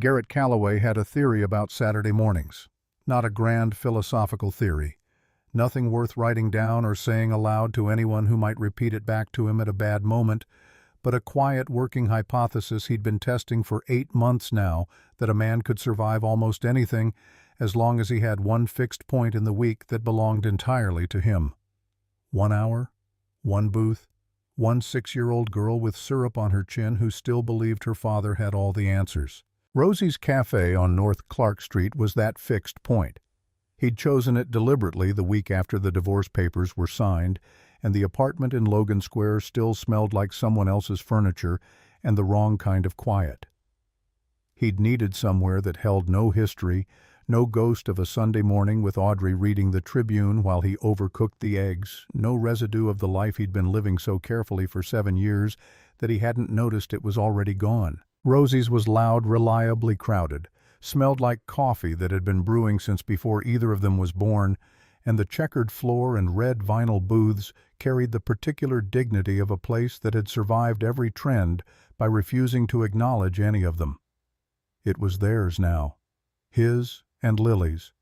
Garrett Calloway had a theory about Saturday mornings. Not a grand philosophical theory. Nothing worth writing down or saying aloud to anyone who might repeat it back to him at a bad moment, but a quiet working hypothesis he'd been testing for 8 months now, that a man could survive almost anything as long as he had one fixed point in the week that belonged entirely to him. 1 hour, one booth, one 6-year-old girl with syrup on her chin who still believed her father had all the answers. Rosie's Cafe on North Clark Street was that fixed point. He'd chosen it deliberately the week after the divorce papers were signed, and the apartment in Logan Square still smelled like someone else's furniture and the wrong kind of quiet. He'd needed somewhere that held no history, no ghost of a Sunday morning with Audrey reading the Tribune while he overcooked the eggs, no residue of the life he'd been living so carefully for 7 years that he hadn't noticed it was already gone. Rosie's was loud, reliably crowded, smelled like coffee that had been brewing since before either of them was born, and the checkered floor and red vinyl booths carried the particular dignity of a place that had survived every trend by refusing to acknowledge any of them. It was theirs now, his and Lily's.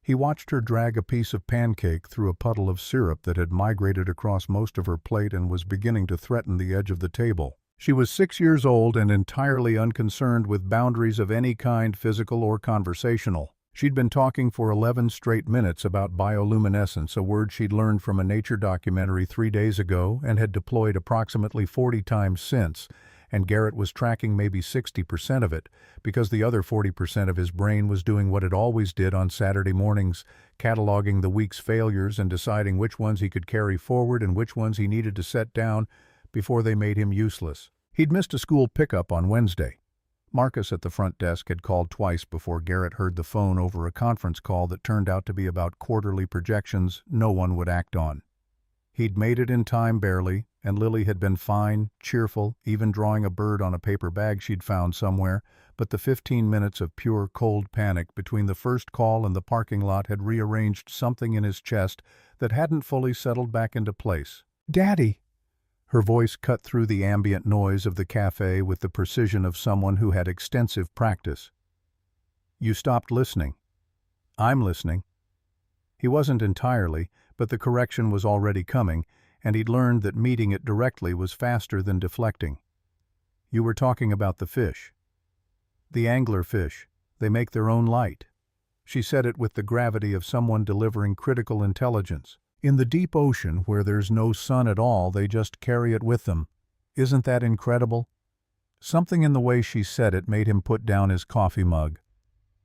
He watched her drag a piece of pancake through a puddle of syrup that had migrated across most of her plate and was beginning to threaten the edge of the table. She was 6 years old and entirely unconcerned with boundaries of any kind, physical or conversational. She'd been talking for 11 straight minutes about bioluminescence, a word she'd learned from a nature documentary 3 days ago and had deployed approximately 40 times since, and Garrett was tracking maybe 60% of it, because the other 40% of his brain was doing what it always did on Saturday mornings, cataloging the week's failures and deciding which ones he could carry forward and which ones he needed to set down before they made him useless. He'd missed a school pickup on Wednesday. Marcus at the front desk had called twice before Garrett heard the phone over a conference call that turned out to be about quarterly projections no one would act on. He'd made it in time barely, and Lily had been fine, cheerful, even drawing a bird on a paper bag she'd found somewhere, but the 15 minutes of pure cold panic between the first call and the parking lot had rearranged something in his chest that hadn't fully settled back into place. "Daddy!" Her voice cut through the ambient noise of the cafe with the precision of someone who had extensive practice. "You stopped listening." "I'm listening." He wasn't entirely, but the correction was already coming, and he'd learned that meeting it directly was faster than deflecting. "You were talking about the fish." "The angler fish. They make their own light." She said it with the gravity of someone delivering critical intelligence. "In the deep ocean, where there's no sun at all, they just carry it with them. Isn't that incredible?" Something in the way she said it made him put down his coffee mug.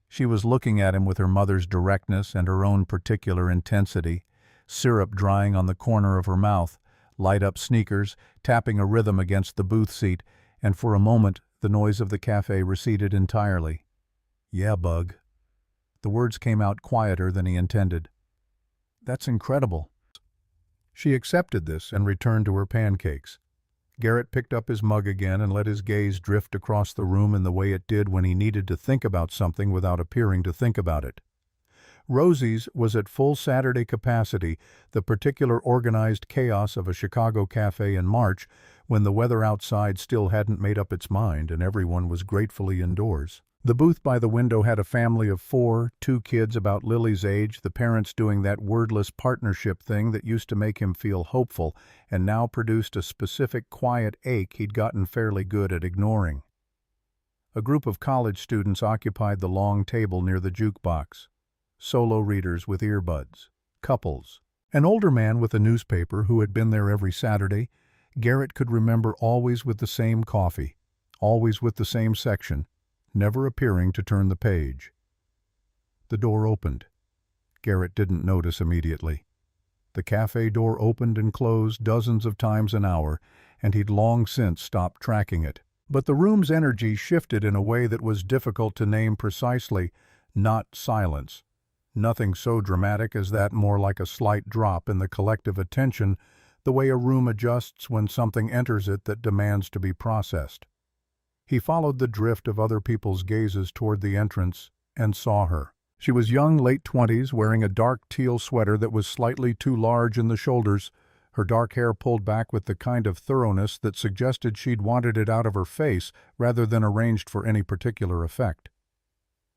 She was looking at him with her mother's directness and her own particular intensity, syrup drying on the corner of her mouth, light-up sneakers, tapping a rhythm against the booth seat, and for a moment the noise of the cafe receded entirely. "Yeah, Bug." The words came out quieter than he intended. "That's incredible." She accepted this and returned to her pancakes. Garrett picked up his mug again and let his gaze drift across the room in the way it did when he needed to think about something without appearing to think about it. Rosie's was at full Saturday capacity, the particular organized chaos of a Chicago cafe in March when the weather outside still hadn't made up its mind and everyone was gratefully indoors. The booth by the window had a family of 4, 2 kids about Lily's age, the parents doing that wordless partnership thing that used to make him feel hopeful and now produced a specific quiet ache he'd gotten fairly good at ignoring. A group of college students occupied the long table near the jukebox. Solo readers with earbuds. Couples. An older man with a newspaper who had been there every Saturday. Garrett could remember always with the same coffee, always with the same section, never appearing to turn the page. The door opened. Garrett didn't notice immediately. The cafe door opened and closed dozens of times an hour, and he'd long since stopped tracking it. But the room's energy shifted in a way that was difficult to name precisely, not silence. Nothing so dramatic as that, more like a slight drop in the collective attention, the way a room adjusts when something enters it that demands to be processed. He followed the drift of other people's gazes toward the entrance and saw her. She was young, late 20s, wearing a dark teal sweater that was slightly too large in the shoulders, her dark hair pulled back with the kind of thoroughness that suggested she'd wanted it out of her face rather than arranged for any particular effect.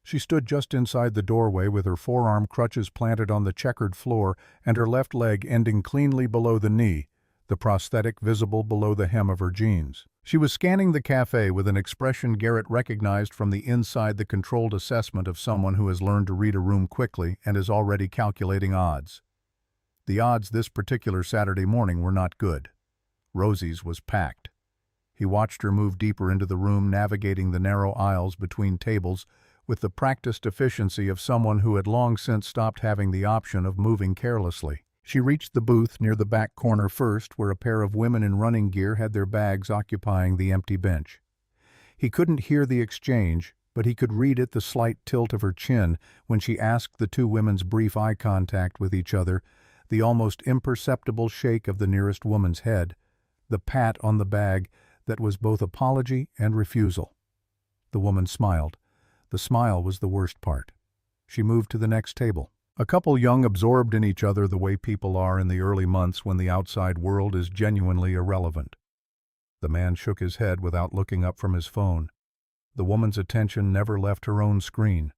She stood just inside the doorway with her forearm crutches planted on the checkered floor and her left leg ending cleanly below the knee, the prosthetic visible below the hem of her jeans. She was scanning the cafe with an expression Garrett recognized from the inside the controlled assessment of someone who has learned to read a room quickly and is already calculating odds. The odds this particular Saturday morning were not good. Rosie's was packed. He watched her move deeper into the room, navigating the narrow aisles between tables with the practiced efficiency of someone who had long since stopped having the option of moving carelessly. She reached the booth near the back corner first, where a pair of women in running gear had their bags occupying the empty bench. He couldn't hear the exchange, but he could read at the slight tilt of her chin when she asked the two women's brief eye contact with each other, the almost imperceptible shake of the nearest woman's head, the pat on the bag that was both apology and refusal. The woman smiled. The smile was the worst part. She moved to the next table. A couple young, absorbed in each other the way people are in the early months when the outside world is genuinely irrelevant. The man shook his head without looking up from his phone. The woman's attention never left her own screen.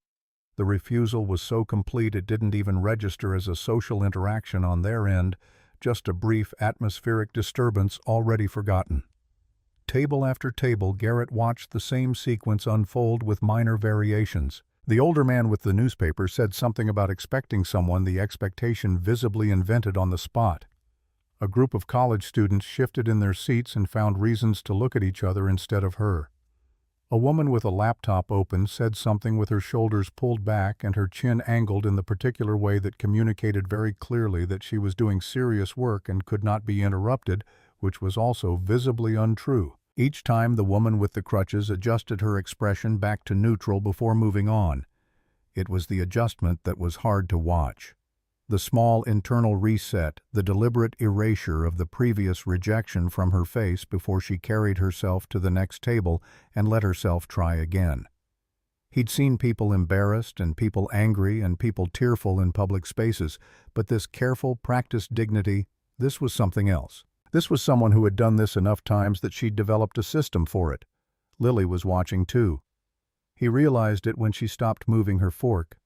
The refusal was so complete it didn't even register as a social interaction on their end, just a brief atmospheric disturbance already forgotten. Table after table, Garrett watched the same sequence unfold with minor variations. The older man with the newspaper said something about expecting someone, the expectation visibly invented on the spot. A group of college students shifted in their seats and found reasons to look at each other instead of her. A woman with a laptop open said something with her shoulders pulled back and her chin angled in the particular way that communicated very clearly that she was doing serious work and could not be interrupted, which was also visibly untrue. Each time the woman with the crutches adjusted her expression back to neutral before moving on. It was the adjustment that was hard to watch. The small internal reset, the deliberate erasure of the previous rejection from her face before she carried herself to the next table and let herself try again. He'd seen people embarrassed and people angry and people tearful in public spaces, but this careful, practiced dignity, this was something else. This was someone who had done this enough times that she'd developed a system for it. Lily was watching too. He realized it when she stopped moving her fork.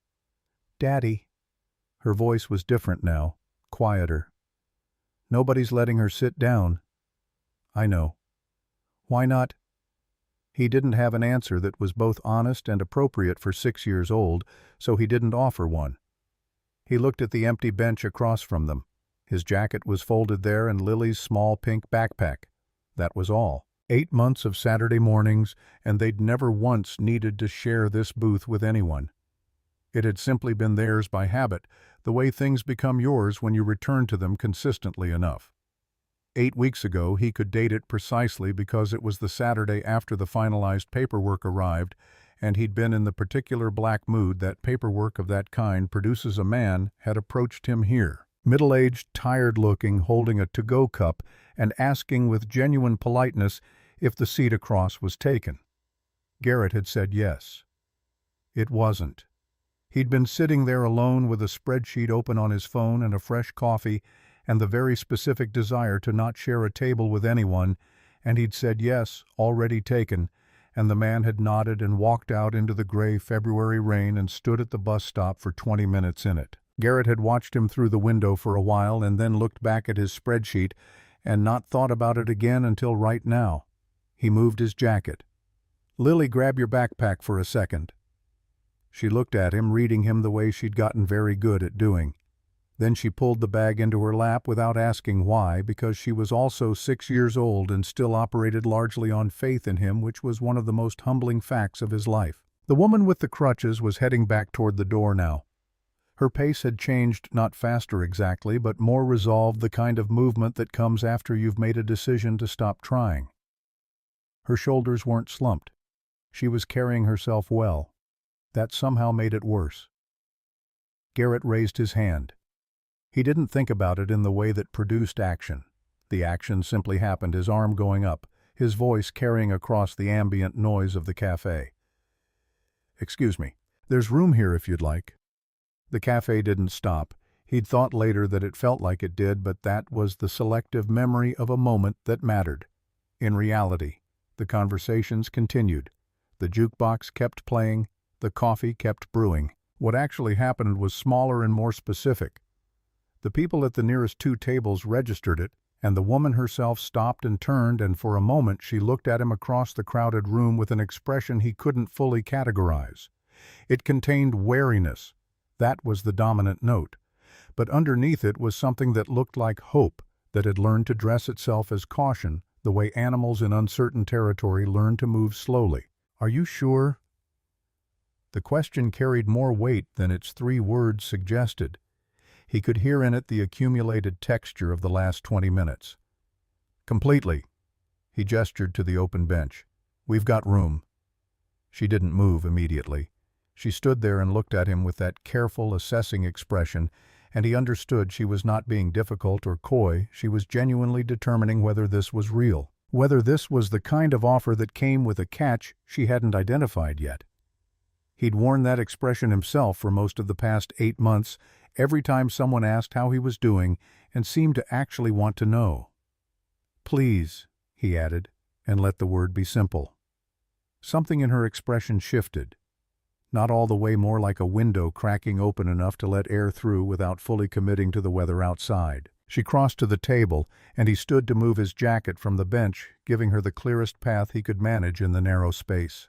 "Daddy." Her voice was different now, quieter. "Nobody's letting her sit down." "I know." "Why not?" He didn't have an answer that was both honest and appropriate for 6 years old, so he didn't offer one. He looked at the empty bench across from them. His jacket was folded there and Lily's small pink backpack. That was all. 8 months of Saturday mornings, and they'd never once needed to share this booth with anyone. It had simply been theirs by habit, the way things become yours when you return to them consistently enough. 8 weeks ago, he could date it precisely because it was the Saturday after the finalized paperwork arrived, and he'd been in the particular black mood that paperwork of that kind produces. A man had approached him here, middle-aged, tired-looking, holding a to-go cup and asking with genuine politeness if the seat across was taken. Garrett had said yes. It wasn't. He'd been sitting there alone with a spreadsheet open on his phone and a fresh coffee and the very specific desire to not share a table with anyone, and he'd said yes, already taken, and the man had nodded and walked out into the gray February rain and stood at the bus stop for 20 minutes in it. Garrett had watched him through the window for a while and then looked back at his spreadsheet and not thought about it again until right now. He moved his jacket. "Lily, grab your backpack for a second." She looked at him, reading him the way she'd gotten very good at doing. Then she pulled the bag into her lap without asking why, because she was also 6 years old and still operated largely on faith in him, which was one of the most humbling facts of his life. The woman with the crutches was heading back toward the door now. Her pace had changed, not faster exactly, but more resolved, the kind of movement that comes after you've made a decision to stop trying. Her shoulders weren't slumped. She was carrying herself well. That somehow made it worse. Garrett raised his hand. He didn't think about it in the way that produced action. The action simply happened, his arm going up, his voice carrying across the ambient noise of the cafe. "Excuse me, there's room here if you'd like." The cafe didn't stop. He'd thought later that it felt like it did, but that was the selective memory of a moment that mattered. In reality, the conversations continued. The jukebox kept playing, the coffee kept brewing. What actually happened was smaller and more specific. The people at the nearest two tables registered it, and the woman herself stopped and turned, and for a moment she looked at him across the crowded room with an expression he couldn't fully categorize. It contained wariness. That was the dominant note. But underneath it was something that looked like hope, that had learned to dress itself as caution, the way animals in uncertain territory learn to move slowly. "Are you sure?" The question carried more weight than its 3 words suggested. He could hear in it the accumulated texture of the last 20 minutes. "Completely." He gestured to the open bench. "We've got room." She didn't move immediately. She stood there and looked at him with that careful, assessing expression, and he understood she was not being difficult or coy. She was genuinely determining whether this was real, whether this was the kind of offer that came with a catch she hadn't identified yet. He'd worn that expression himself for most of the past 8 months, every time someone asked how he was doing and seemed to actually want to know. "Please," he added, and let the word be simple. Something in her expression shifted. Not all the way, more like a window cracking open enough to let air through without fully committing to the weather outside. She crossed to the table, and he stood to move his jacket from the bench, giving her the clearest path he could manage in the narrow space.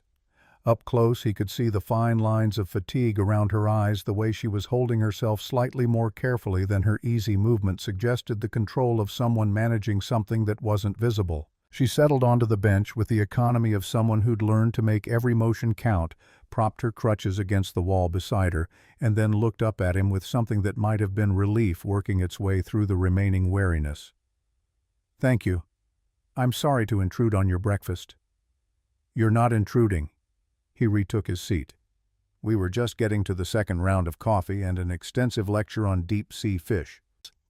Up close, he could see the fine lines of fatigue around her eyes. The way she was holding herself slightly more carefully than her easy movement suggested the control of someone managing something that wasn't visible. She settled onto the bench with the economy of someone who'd learned to make every motion count, propped her crutches against the wall beside her, and then looked up at him with something that might have been relief working its way through the remaining wariness. "Thank you. I'm sorry to intrude on your breakfast." "You're not intruding." He retook his seat. "We were just getting to the second round of coffee and an extensive lecture on deep-sea fish."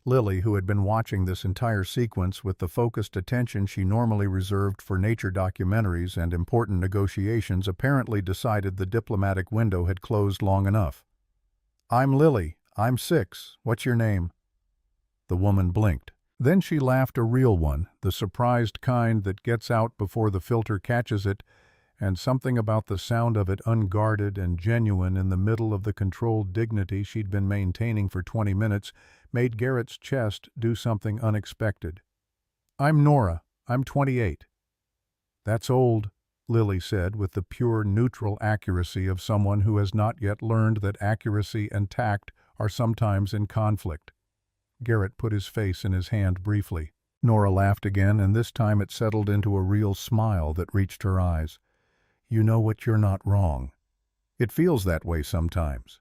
Lily, who had been watching this entire sequence with the focused attention she normally reserved for nature documentaries and important negotiations, apparently decided the diplomatic window had closed long enough. "I'm Lily. I'm 6. What's your name?" The woman blinked. Then she laughed, a real one, the surprised kind that gets out before the filter catches it, and something about the sound of it, unguarded and genuine in the middle of the controlled dignity she'd been maintaining for 20 minutes, made Garrett's chest do something unexpected. "I'm Nora. I'm 28. "That's old," Lily said with the pure, neutral accuracy of someone who has not yet learned that accuracy and tact are sometimes in conflict. Garrett put his face in his hand briefly. Nora laughed again, and this time it settled into a real smile that reached her eyes. "You know what, you're not wrong. It feels that way sometimes."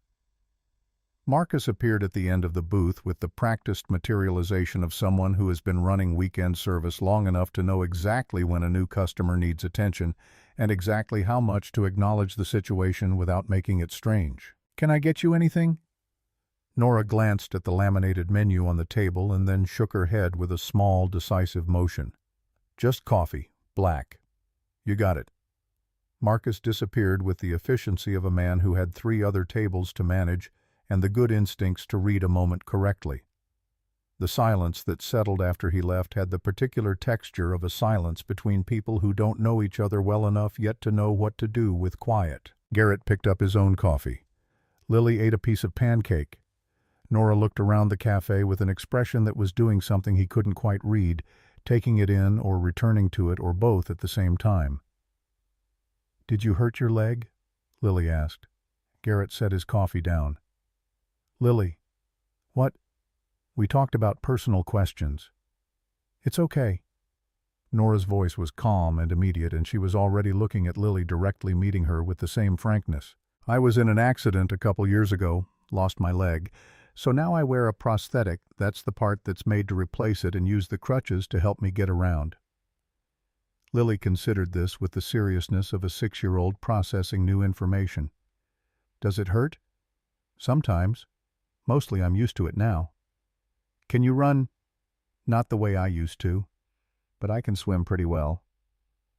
Marcus appeared at the end of the booth with the practiced materialization of someone who has been running weekend service long enough to know exactly when a new customer needs attention and exactly how much to acknowledge the situation without making it strange. "Can I get you anything?" Nora glanced at the laminated menu on the table and then shook her head with a small, decisive motion. "Just coffee, black." "You got it." Marcus disappeared with the efficiency of a man who had 3 other tables to manage and the good instincts to read a moment correctly. The silence that settled after he left had the particular texture of a silence between people who don't know each other well enough yet to know what to do with quiet. Garrett picked up his own coffee. Lily ate a piece of pancake. Nora looked around the cafe with an expression that was doing something he couldn't quite read, taking it in or returning to it or both at the same time. "Did you hurt your leg?" Lily asked. Garrett set his coffee down. "Lily." "What?" "We talked about personal questions." "It's okay." Nora's voice was calm and immediate, and she was already looking at Lily, directly meeting her with the same frankness. "I was in an accident a couple years ago, lost my leg, so now I wear a prosthetic. That's the part that's made to replace it, and use the crutches to help me get around." Lily considered this with the seriousness of a 6-year-old processing new information. "Does it hurt?" "Sometimes. Mostly I'm used to it now." "Can you run?" "Not the way I used to, but I can swim pretty well."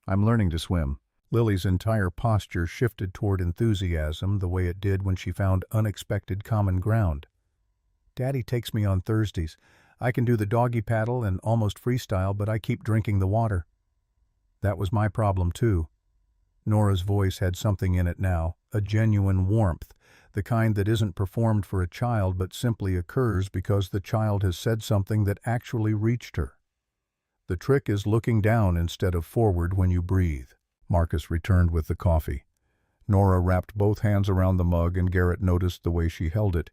"I'm learning to swim." Lily's entire posture shifted toward enthusiasm, the way it did when she found unexpected common ground. Daddy takes me on Thursdays. I can do the doggy paddle and almost freestyle, but I keep drinking the water. That was my problem, too. Nora's voice had something in it now, a genuine warmth, the kind that isn't performed for a child but simply occurs because the child has said something that actually reached her. The trick is looking down instead of forward when you breathe. Marcus returned with the coffee. Nora wrapped both hands around the mug and Garrett noticed the way she held it.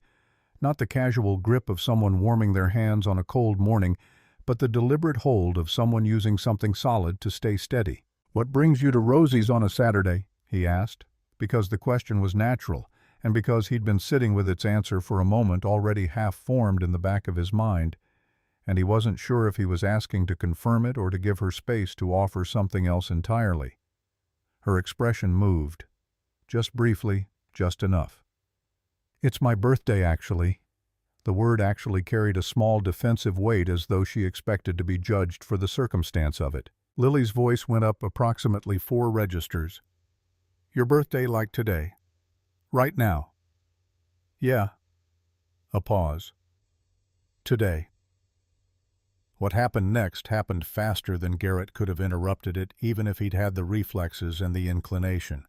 Not the casual grip of someone warming their hands on a cold morning, but the deliberate hold of someone using something solid to stay steady. "What brings you to Rosie's on a Saturday?" he asked, because the question was natural, and because he'd been sitting with its answer for a moment already half formed in the back of his mind, and he wasn't sure if he was asking to confirm it or to give her space to offer something else entirely. Her expression moved. Just briefly, just enough. "It's my birthday, actually." The word actually carried a small defensive weight as though she expected to be judged for the circumstance of it. Lily's voice went up approximately 4 registers. "Your birthday like today? Right now?" "Yeah." A pause. "Today." What happened next happened faster than Garrett could have interrupted it, even if he'd had the reflexes and the inclination.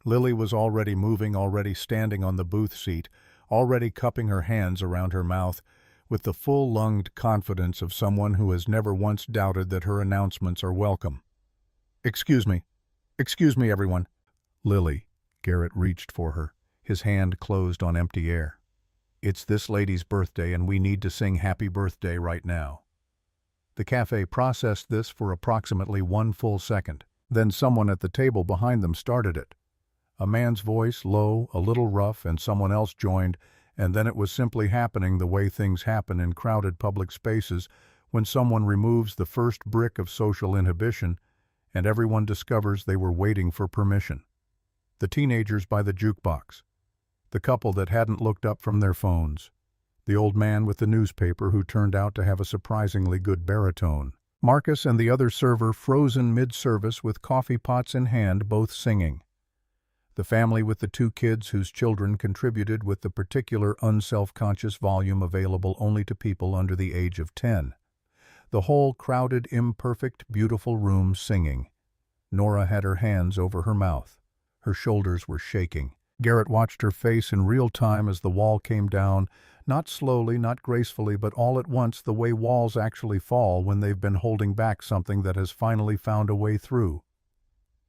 Lily was already moving, already standing on the booth seat, already cupping her hands around her mouth, with the full-lunged confidence of someone who has never once doubted that her announcements are welcome. Excuse me, everyone." "Lily," Garrett reached for her, his hand closed on empty air. "It's this lady's birthday and we need to sing happy birthday right now." The cafe processed this for approximately 1 full second. Then someone at the table behind them started it. A man's voice, low, a little rough, and someone else joined, and then it was simply happening the way things happen in crowded public spaces when someone removes the first brick of social inhibition and everyone discovers they were waiting for permission. The teenagers by the jukebox. The couple that hadn't looked up from their phones. The old man with the newspaper who turned out to have a surprisingly good baritone. Marcus and the other server frozen mid-service with coffee pots in hand, both singing. The family with the 2 kids whose children contributed with the particular unself-conscious volume available only to people under the age of 10. The whole crowded, imperfect, beautiful room singing. Nora had her hands over her mouth. Her shoulders were shaking. Garrett watched her face in real time as the wall came down, not slowly, not gracefully, but all at once the way walls actually fall when they've been holding back something that has finally found a way through.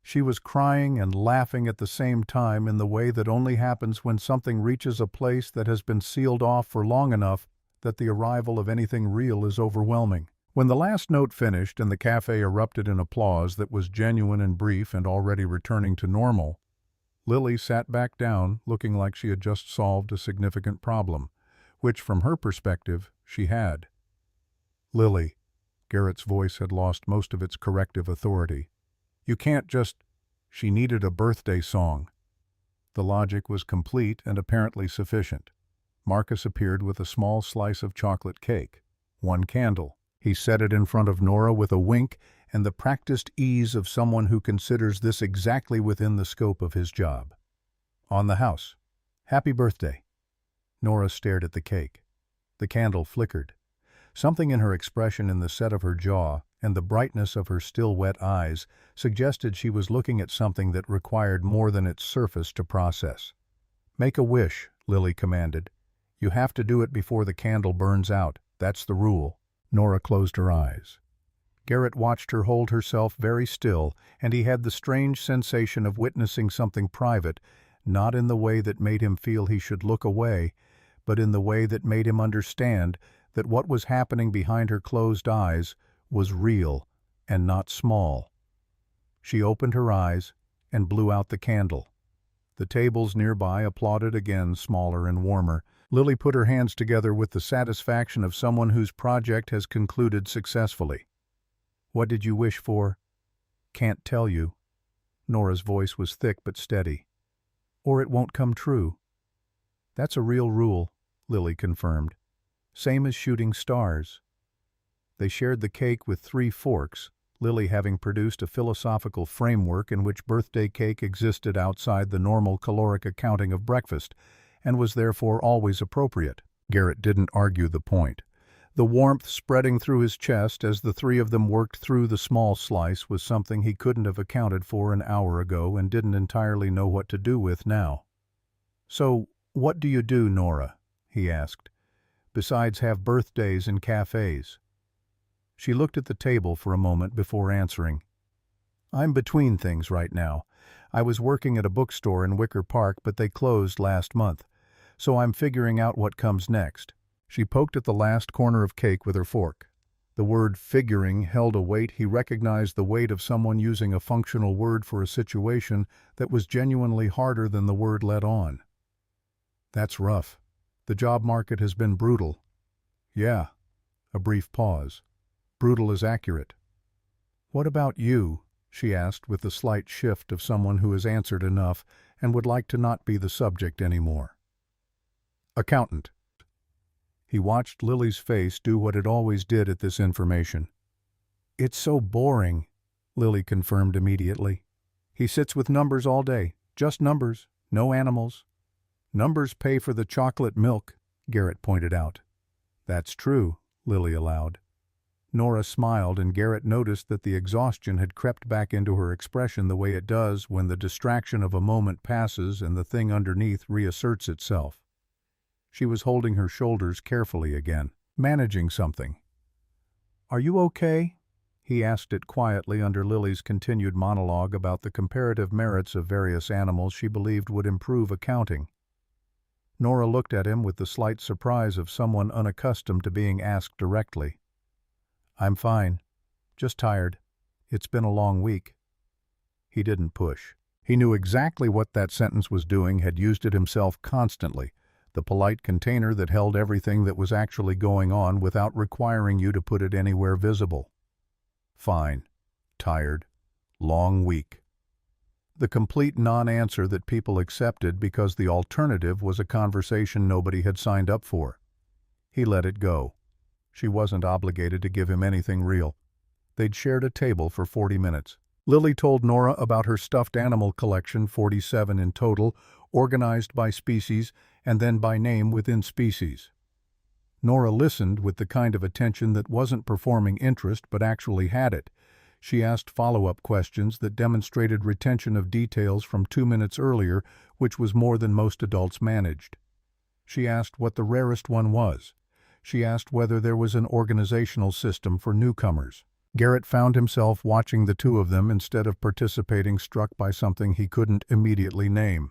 She was crying and laughing at the same time in the way that only happens when something reaches a place that has been sealed off for long enough that the arrival of anything real is overwhelming. When the last note finished and the cafe erupted in applause that was genuine and brief and already returning to normal, Lily sat back down looking like she had just solved a significant problem, which from her perspective she had. "Lily," Garrett's voice had lost most of its corrective authority. "You can't just—" She needed a birthday song. The logic was complete and apparently sufficient. Marcus appeared with a small slice of chocolate cake, 1 candle. He set it in front of Nora with a wink and the practiced ease of someone who considers this exactly within the scope of his job. "On the house. Happy birthday." Nora stared at the cake. The candle flickered. Something in her expression, in the set of her jaw, and the brightness of her still wet eyes suggested she was looking at something that required more than its surface to process. "Make a wish," Lily commanded. "You have to do it before the candle burns out. That's the rule." Nora closed her eyes. Garrett watched her hold herself very still, and he had the strange sensation of witnessing something private, not in the way that made him feel he should look away, but in the way that made him understand that what was happening behind her closed eyes was real and not small. She opened her eyes and blew out the candle. The tables nearby applauded again, smaller and warmer. Lily put her hands together with the satisfaction of someone whose project has concluded successfully. "What did you wish for?" "Can't tell you." Nora's voice was thick but steady. "Or it won't come true." "That's a real rule," Lily confirmed. "Same as shooting stars." They shared the cake with 3 forks, Lily having produced a philosophical framework in which birthday cake existed outside the normal caloric accounting of breakfast, and was therefore always appropriate. Garrett didn't argue the point. The warmth spreading through his chest as the three of them worked through the small slice was something he couldn't have accounted for an hour ago and didn't entirely know what to do with now. "So, what do you do, Nora?" he asked, "besides have birthdays and cafes?" She looked at the table for a moment before answering. "I'm between things right now. I was working at a bookstore in Wicker Park, but they closed last month, so I'm figuring out what comes next." She poked at the last corner of cake with her fork. The word "figuring" held a weight. He recognized the weight of someone using a functional word for a situation that was genuinely harder than the word let on. "That's rough. The job market has been brutal." "Yeah." A brief pause. "Brutal is accurate." "What about you?" she asked with the slight shift of someone who has answered enough and would like to not be the subject anymore. "Accountant." He watched Lily's face do what it always did at this information. "It's so boring," Lily confirmed immediately. "He sits with numbers all day. Just numbers. No animals." "Numbers pay for the chocolate milk," Garrett pointed out. "That's true," Lily allowed. Nora smiled, and Garrett noticed that the exhaustion had crept back into her expression the way it does when the distraction of a moment passes and the thing underneath reasserts itself. She was holding her shoulders carefully again, managing something. "Are you okay?" he asked it quietly under Lily's continued monologue about the comparative merits of various animals she believed would improve accounting. Nora looked at him with the slight surprise of someone unaccustomed to being asked directly. "I'm fine. Just tired. It's been a long week." He didn't push. He knew exactly what that sentence was doing, had used it himself constantly, the polite container that held everything that was actually going on without requiring you to put it anywhere visible. Fine. Tired. Long week. The complete non-answer that people accepted because the alternative was a conversation nobody had signed up for. He let it go. She wasn't obligated to give him anything real. They'd shared a table for 40 minutes. Lily told Nora about her stuffed animal collection, 47 in total, organized by species and then by name within species. Nora listened with the kind of attention that wasn't performing interest but actually had it. She asked follow-up questions that demonstrated retention of details from 2 minutes earlier, which was more than most adults managed. She asked what the rarest one was. She asked whether there was an organizational system for newcomers. Garrett found himself watching the two of them instead of participating, struck by something he couldn't immediately name.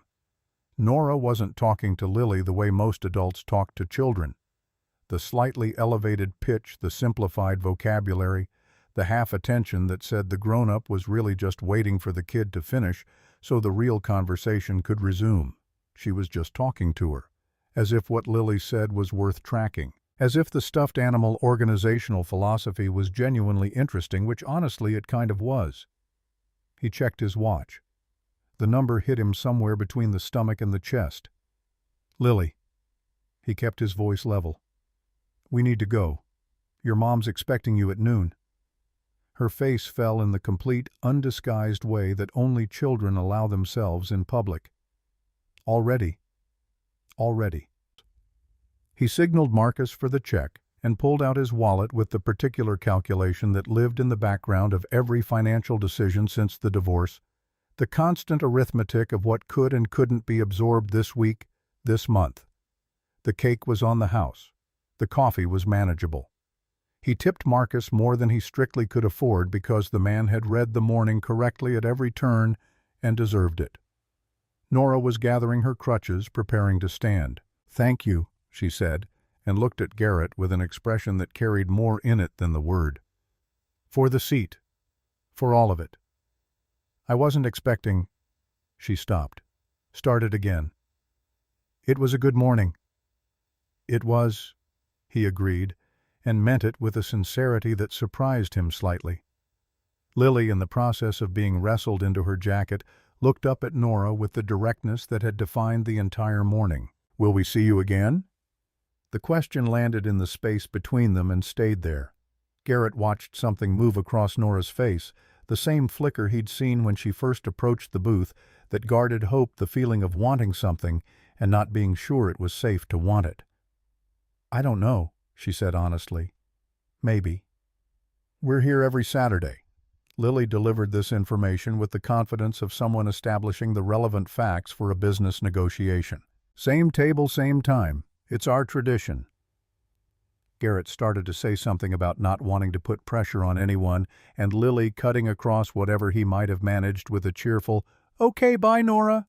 Nora wasn't talking to Lily the way most adults talk to children. The slightly elevated pitch, the simplified vocabulary, the half-attention that said the grown-up was really just waiting for the kid to finish so the real conversation could resume. She was just talking to her, as if what Lily said was worth tracking, as if the stuffed animal organizational philosophy was genuinely interesting, which honestly it kind of was. He checked his watch. The number hit him somewhere between the stomach and the chest. "Lily." He kept his voice level. "We need to go. Your mom's expecting you at noon." Her face fell in the complete, undisguised way that only children allow themselves in public. "Already." "Already." He signaled Marcus for the check and pulled out his wallet with the particular calculation that lived in the background of every financial decision since the divorce, the constant arithmetic of what could and couldn't be absorbed this week, this month. The cake was on the house. The coffee was manageable. He tipped Marcus more than he strictly could afford because the man had read the morning correctly at every turn and deserved it. Nora was gathering her crutches, preparing to stand. "Thank you," she said, and looked at Garrett with an expression that carried more in it than the word. "For the seat. For all of it. I wasn't expecting—" She stopped. Started again. "It was a good morning." "It was," he agreed, and meant it with a sincerity that surprised him slightly. Lily, in the process of being wrestled into her jacket, looked up at Nora with the directness that had defined the entire morning. "Will we see you again?" The question landed in the space between them and stayed there. Garrett watched something move across Nora's face, the same flicker he'd seen when she first approached the booth that guarded hope, the feeling of wanting something and not being sure it was safe to want it. "I don't know," she said honestly. "Maybe." "We're here every Saturday." Lily delivered this information with the confidence of someone establishing the relevant facts for a business negotiation. "Same table, same time. It's our tradition." Garrett started to say something about not wanting to put pressure on anyone, and Lily cutting across whatever he might have managed with a cheerful, "Okay, bye, Nora,"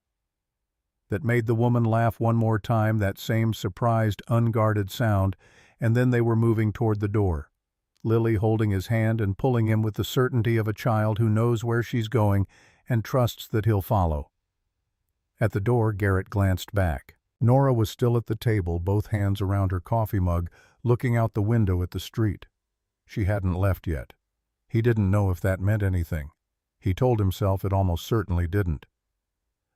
that made the woman laugh one more time, that same surprised, unguarded sound, and then they were moving toward the door, Lily holding his hand and pulling him with the certainty of a child who knows where she's going and trusts that he'll follow. At the door, Garrett glanced back. Nora was still at the table, both hands around her coffee mug, looking out the window at the street. She hadn't left yet. He didn't know if that meant anything. He told himself it almost certainly didn't.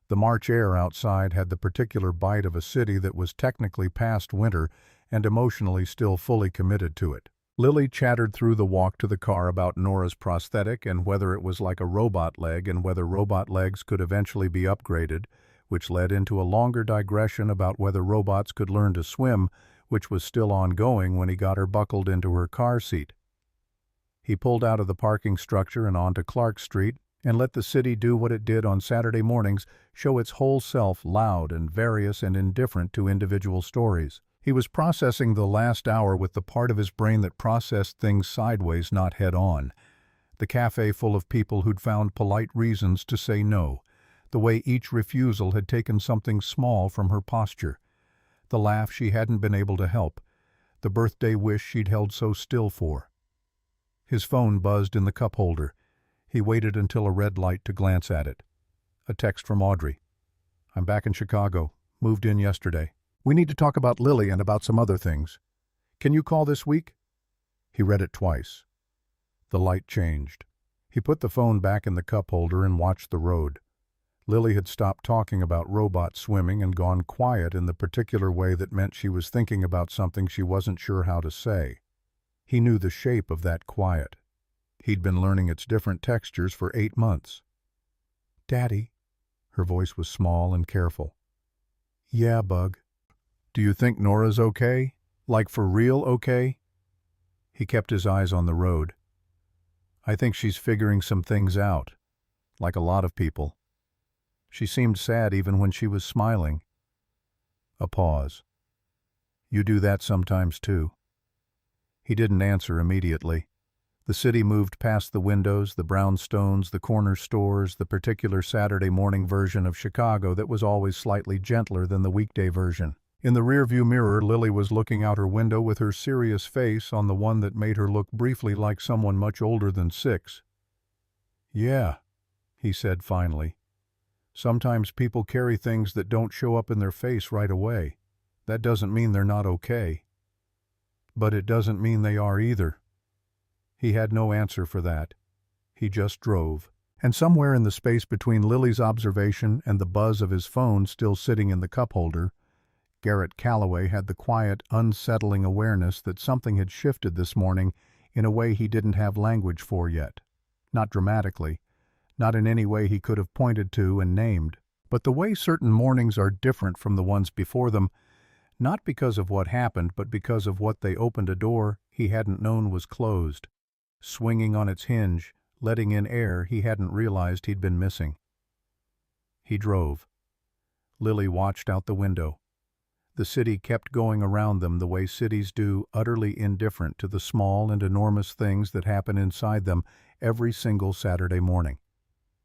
The March air outside had the particular bite of a city that was technically past winter and emotionally still fully committed to it. Lily chattered through the walk to the car about Nora's prosthetic and whether it was like a robot leg and whether robot legs could eventually be upgraded, which led into a longer digression about whether robots could learn to swim, which was still ongoing when he got her buckled into her car seat. He pulled out of the parking structure and onto Clark Street and let the city do what it did on Saturday mornings, show its whole self, loud and various and indifferent to individual stories. He was processing the last hour with the part of his brain that processed things sideways, not head-on. The cafe full of people who'd found polite reasons to say no, the way each refusal had taken something small from her posture, the laugh she hadn't been able to help, the birthday wish she'd held so still for. His phone buzzed in the cup holder. He waited until a red light to glance at it. A text from Audrey. "I'm back in Chicago. Moved in yesterday. We need to talk about Lily and about some other things. Can you call this week?" He read it twice. The light changed. He put the phone back in the cup holder and watched the road. Lily had stopped talking about robot swimming and gone quiet in the particular way that meant she was thinking about something she wasn't sure how to say. He knew the shape of that quiet. He'd been learning its different textures for 8 months. "Daddy." Her voice was small and careful. "Yeah, Bug." "Do you think Nora's okay? Like for real okay?" He kept his eyes on the road. "I think she's figuring some things out, like a lot of people. She seemed sad even when she was smiling." A pause. "You do that sometimes too." He didn't answer immediately. The city moved past the windows, the brownstones, the corner stores, the particular Saturday morning version of Chicago that was always slightly gentler than the weekday version. In the rearview mirror, Lily was looking out her window with her serious face on the one that made her look briefly like someone much older than 6. "Yeah," he said finally. "Sometimes people carry things that don't show up in their face right away. That doesn't mean they're not okay. But it doesn't mean they are either." He had no answer for that. He just drove. And somewhere in the space between Lily's observation and the buzz of his phone still sitting in the cup holder, Garrett Calloway had the quiet, unsettling awareness that something had shifted this morning in a way he didn't have language for yet. Not dramatically, not in any way he could have pointed to and named, but the way certain mornings are different from the ones before them, not because of what happened, but because of what they opened a door he hadn't known was closed, swinging on its hinge, letting in air he hadn't realized he'd been missing. He drove. Lily watched out the window. The city kept going around them the way cities do, utterly indifferent to the small and enormous things that happen inside them every single Saturday morning.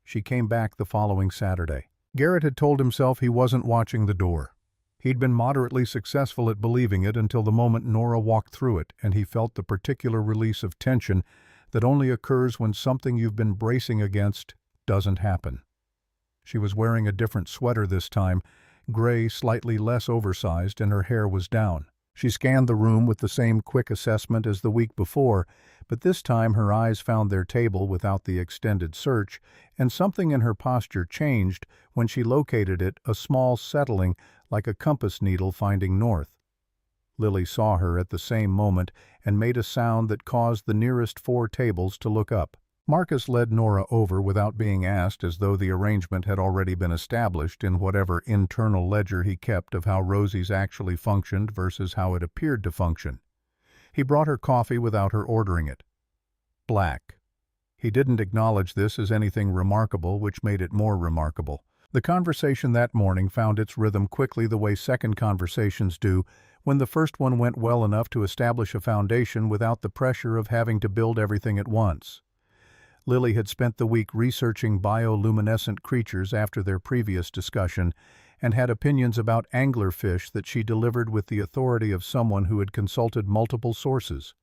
She came back the following Saturday. Garrett had told himself he wasn't watching the door. He'd been moderately successful at believing it until the moment Nora walked through it, and he felt the particular release of tension that only occurs when something you've been bracing against doesn't happen. She was wearing a different sweater this time, gray, slightly less oversized, and her hair was down. She scanned the room with the same quick assessment as the week before, but this time her eyes found their table without the extended search, and something in her posture changed when she located it, a small settling like a compass needle finding north. Lily saw her at the same moment and made a sound that caused the nearest 4 tables to look up. Marcus led Nora over without being asked, as though the arrangement had already been established in whatever internal ledger he kept of how Rosie's actually functioned versus how it appeared to function. He brought her coffee without her ordering it. Black. He didn't acknowledge this as anything remarkable, which made it more remarkable. The conversation that morning found its rhythm quickly, the way second conversations do, when the first one went well enough to establish a foundation without the pressure of having to build everything at once. Lily had spent the week researching bioluminescent creatures after their previous discussion, and had opinions about anglerfish that she delivered with the authority of someone who had consulted multiple sources.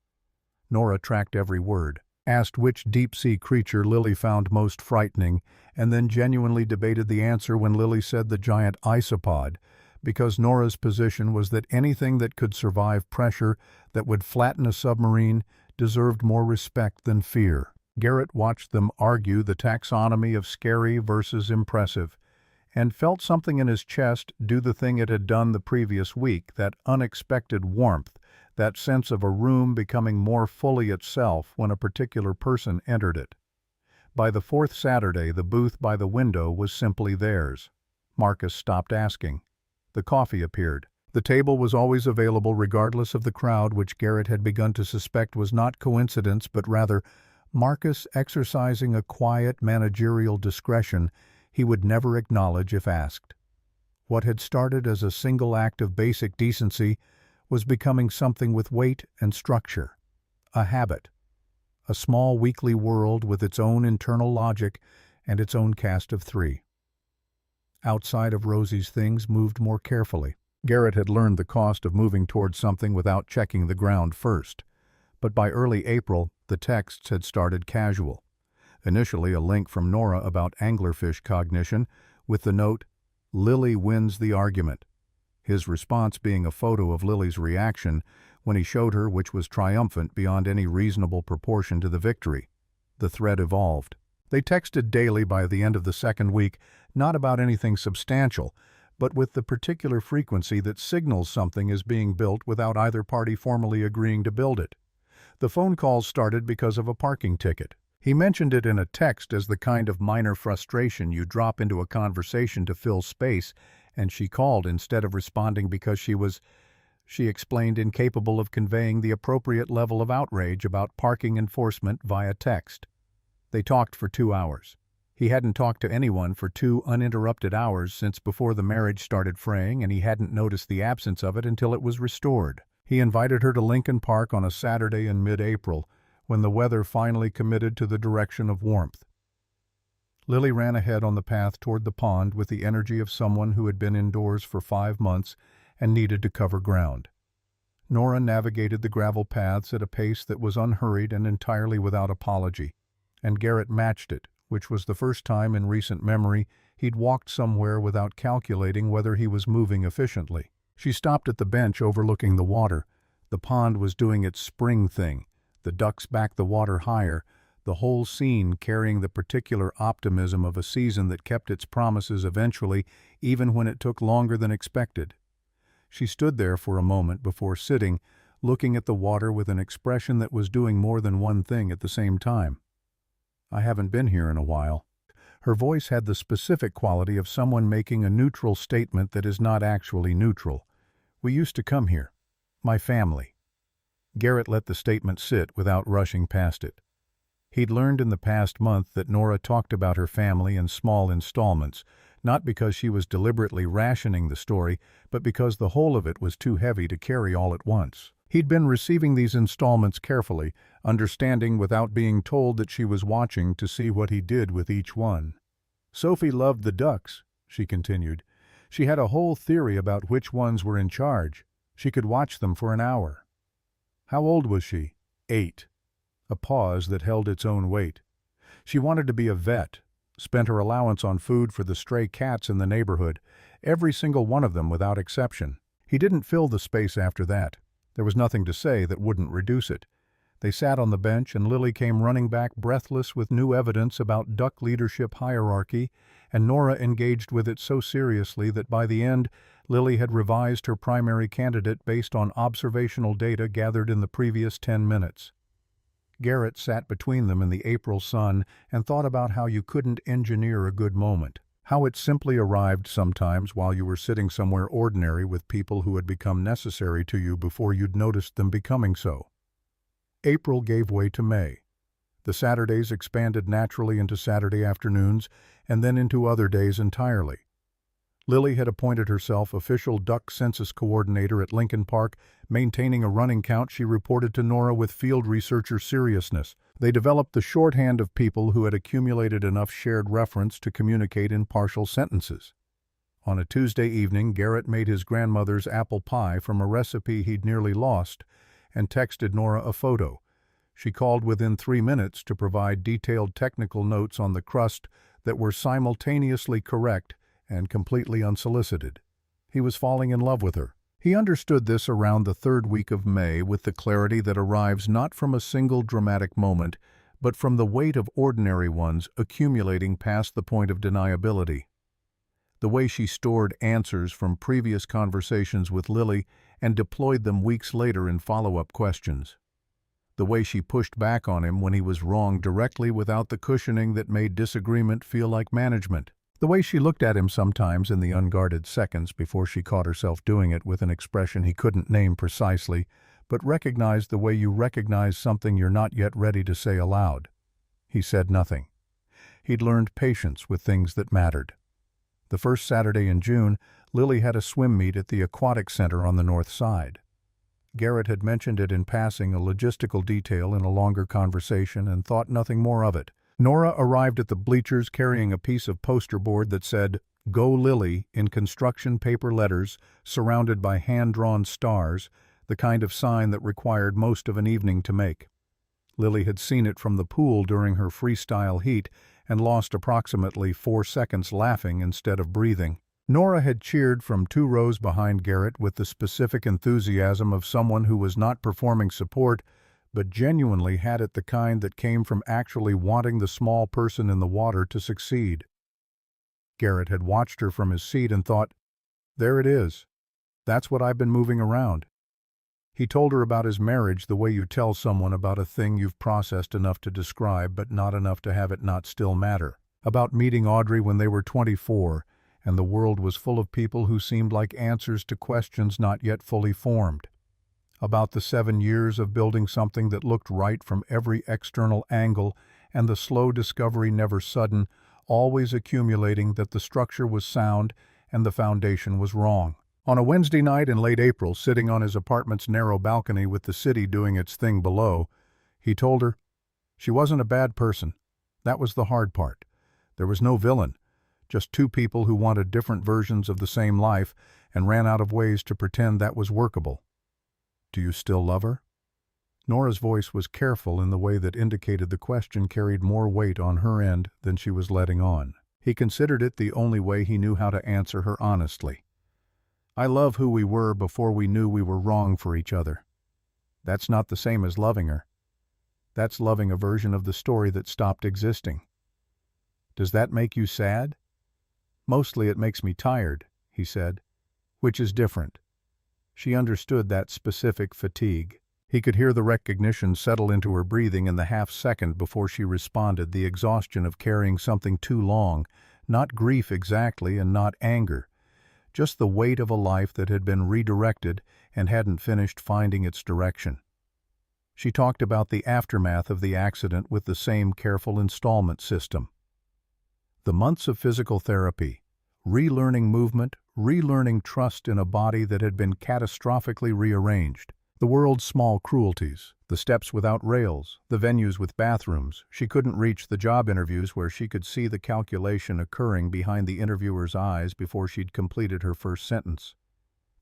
Nora tracked every word, asked which deep-sea creature Lily found most frightening, and then genuinely debated the answer when Lily said the giant isopod, because Nora's position was that anything that could survive pressure that would flatten a submarine deserved more respect than fear. Garrett watched them argue the taxonomy of scary versus impressive, and felt something in his chest do the thing it had done the previous week, that unexpected warmth, that sense of a room becoming more fully itself when a particular person entered it. By the fourth Saturday, the booth by the window was simply theirs. Marcus stopped asking. The coffee appeared. The table was always available regardless of the crowd, which Garrett had begun to suspect was not coincidence but rather Marcus exercising a quiet managerial discretion he would never acknowledge if asked. What had started as a single act of basic decency was becoming something with weight and structure, a habit, a small weekly world with its own internal logic and its own cast of three. Outside of Rosie's things moved more carefully. Garrett had learned the cost of moving towards something without checking the ground first, but by early April, the texts had started casual. Initially a link from Nora about anglerfish cognition, with the note, "Lily wins the argument," his response being a photo of Lily's reaction when he showed her, which was triumphant beyond any reasonable proportion to the victory. The thread evolved. They texted daily by the end of the second week, not about anything substantial, but with the particular frequency that signals something is being built without either party formally agreeing to build it. The phone calls started because of a parking ticket. He mentioned it in a text as the kind of minor frustration you drop into a conversation to fill space, and she called instead of responding because she explained, incapable of conveying the appropriate level of outrage about parking enforcement via text. They talked for 2 hours. He hadn't talked to anyone for 2 uninterrupted hours since before the marriage started fraying, and he hadn't noticed the absence of it until it was restored. He invited her to Lincoln Park on a Saturday in mid-April, when the weather finally committed to the direction of warmth. Lily ran ahead on the path toward the pond with the energy of someone who had been indoors for 5 months and needed to cover ground. Nora navigated the gravel paths at a pace that was unhurried and entirely without apology, and Garrett matched it, which was the first time in recent memory he'd walked somewhere without calculating whether he was moving efficiently. She stopped at the bench overlooking the water. The pond was doing its spring thing. The ducks backed the water higher, the whole scene carrying the particular optimism of a season that kept its promises eventually, even when it took longer than expected. She stood there for a moment before sitting, looking at the water with an expression that was doing more than one thing at the same time. "I haven't been here in a while." Her voice had the specific quality of someone making a neutral statement that is not actually neutral. "We used to come here. My family." Garrett let the statement sit without rushing past it. He'd learned in the past month that Nora talked about her family in small installments, not because she was deliberately rationing the story, but because the whole of it was too heavy to carry all at once. He'd been receiving these installments carefully, understanding without being told that she was watching to see what he did with each one. "Sophie loved the ducks," she continued. "She had a whole theory about which ones were in charge. She could watch them for an hour." "How old was she?" 8. A pause that held its own weight. "She wanted to be a vet, spent her allowance on food for the stray cats in the neighborhood, every single one of them without exception." He didn't fill the space after that. There was nothing to say that wouldn't reduce it. They sat on the bench, and Lily came running back breathless with new evidence about duck leadership hierarchy, and Nora engaged with it so seriously that by the end, Lily had revised her primary candidate based on observational data gathered in the previous 10 minutes. Garrett sat between them in the April sun and thought about how you couldn't engineer a good moment, how it simply arrived sometimes while you were sitting somewhere ordinary with people who had become necessary to you before you'd noticed them becoming so. April gave way to May. The Saturdays expanded naturally into Saturday afternoons and then into other days entirely. Lily had appointed herself official duck census coordinator at Lincoln Park, maintaining a running count she reported to Nora with field researcher seriousness. They developed the shorthand of people who had accumulated enough shared reference to communicate in partial sentences. On a Tuesday evening, Garrett made his grandmother's apple pie from a recipe he'd nearly lost and texted Nora a photo. She called within 3 minutes to provide detailed technical notes on the crust that were simultaneously correct and completely unsolicited. He was falling in love with her. He understood this around the third week of May with the clarity that arrives not from a single dramatic moment, but from the weight of ordinary ones accumulating past the point of deniability. The way she stored answers from previous conversations with Lily and deployed them weeks later in follow-up questions. The way she pushed back on him when he was wrong directly without the cushioning that made disagreement feel like management. The way she looked at him sometimes in the unguarded seconds before she caught herself doing it with an expression he couldn't name precisely, but recognized the way you recognize something you're not yet ready to say aloud. He said nothing. He'd learned patience with things that mattered. The first Saturday in June, Lily had a swim meet at the aquatic center on the north side. Garrett had mentioned it in passing, a logistical detail in a longer conversation, and thought nothing more of it. Nora arrived at the bleachers carrying a piece of poster board that said, "Go Lily," in construction paper letters, surrounded by hand-drawn stars, the kind of sign that required most of an evening to make. Lily had seen it from the pool during her freestyle heat and lost approximately 4 seconds laughing instead of breathing. Nora had cheered from 2 rows behind Garrett with the specific enthusiasm of someone who was not performing support, but genuinely had it, the kind that came from actually wanting the small person in the water to succeed. Garrett had watched her from his seat and thought, "There it is. That's what I've been moving around." He told her about his marriage the way you tell someone about a thing you've processed enough to describe but not enough to have it not still matter. About meeting Audrey when they were 24, and the world was full of people who seemed like answers to questions not yet fully formed. About the 7 years of building something that looked right from every external angle, and the slow discovery, never sudden, always accumulating, that the structure was sound and the foundation was wrong. On a Wednesday night in late April, sitting on his apartment's narrow balcony with the city doing its thing below, he told her, she wasn't a bad person. That was the hard part. There was no villain, just 2 people who wanted different versions of the same life and ran out of ways to pretend that was workable. Do you still love her? Nora's voice was careful in the way that indicated the question carried more weight on her end than she was letting on. He considered it the only way he knew how to answer her honestly. I love who we were before we knew we were wrong for each other. That's not the same as loving her. That's loving a version of the story that stopped existing. Does that make you sad? Mostly it makes me tired, he said, which is different. She understood that specific fatigue. He could hear the recognition settle into her breathing in the half-second before she responded, the exhaustion of carrying something too long, not grief exactly and not anger, just the weight of a life that had been redirected and hadn't finished finding its direction. She talked about the aftermath of the accident with the same careful installment system. The months of physical therapy, relearning movement, relearning trust in a body that had been catastrophically rearranged. The world's small cruelties, the steps without rails, the venues with bathrooms. She couldn't reach the job interviews where she could see the calculation occurring behind the interviewer's eyes before she'd completed her first sentence.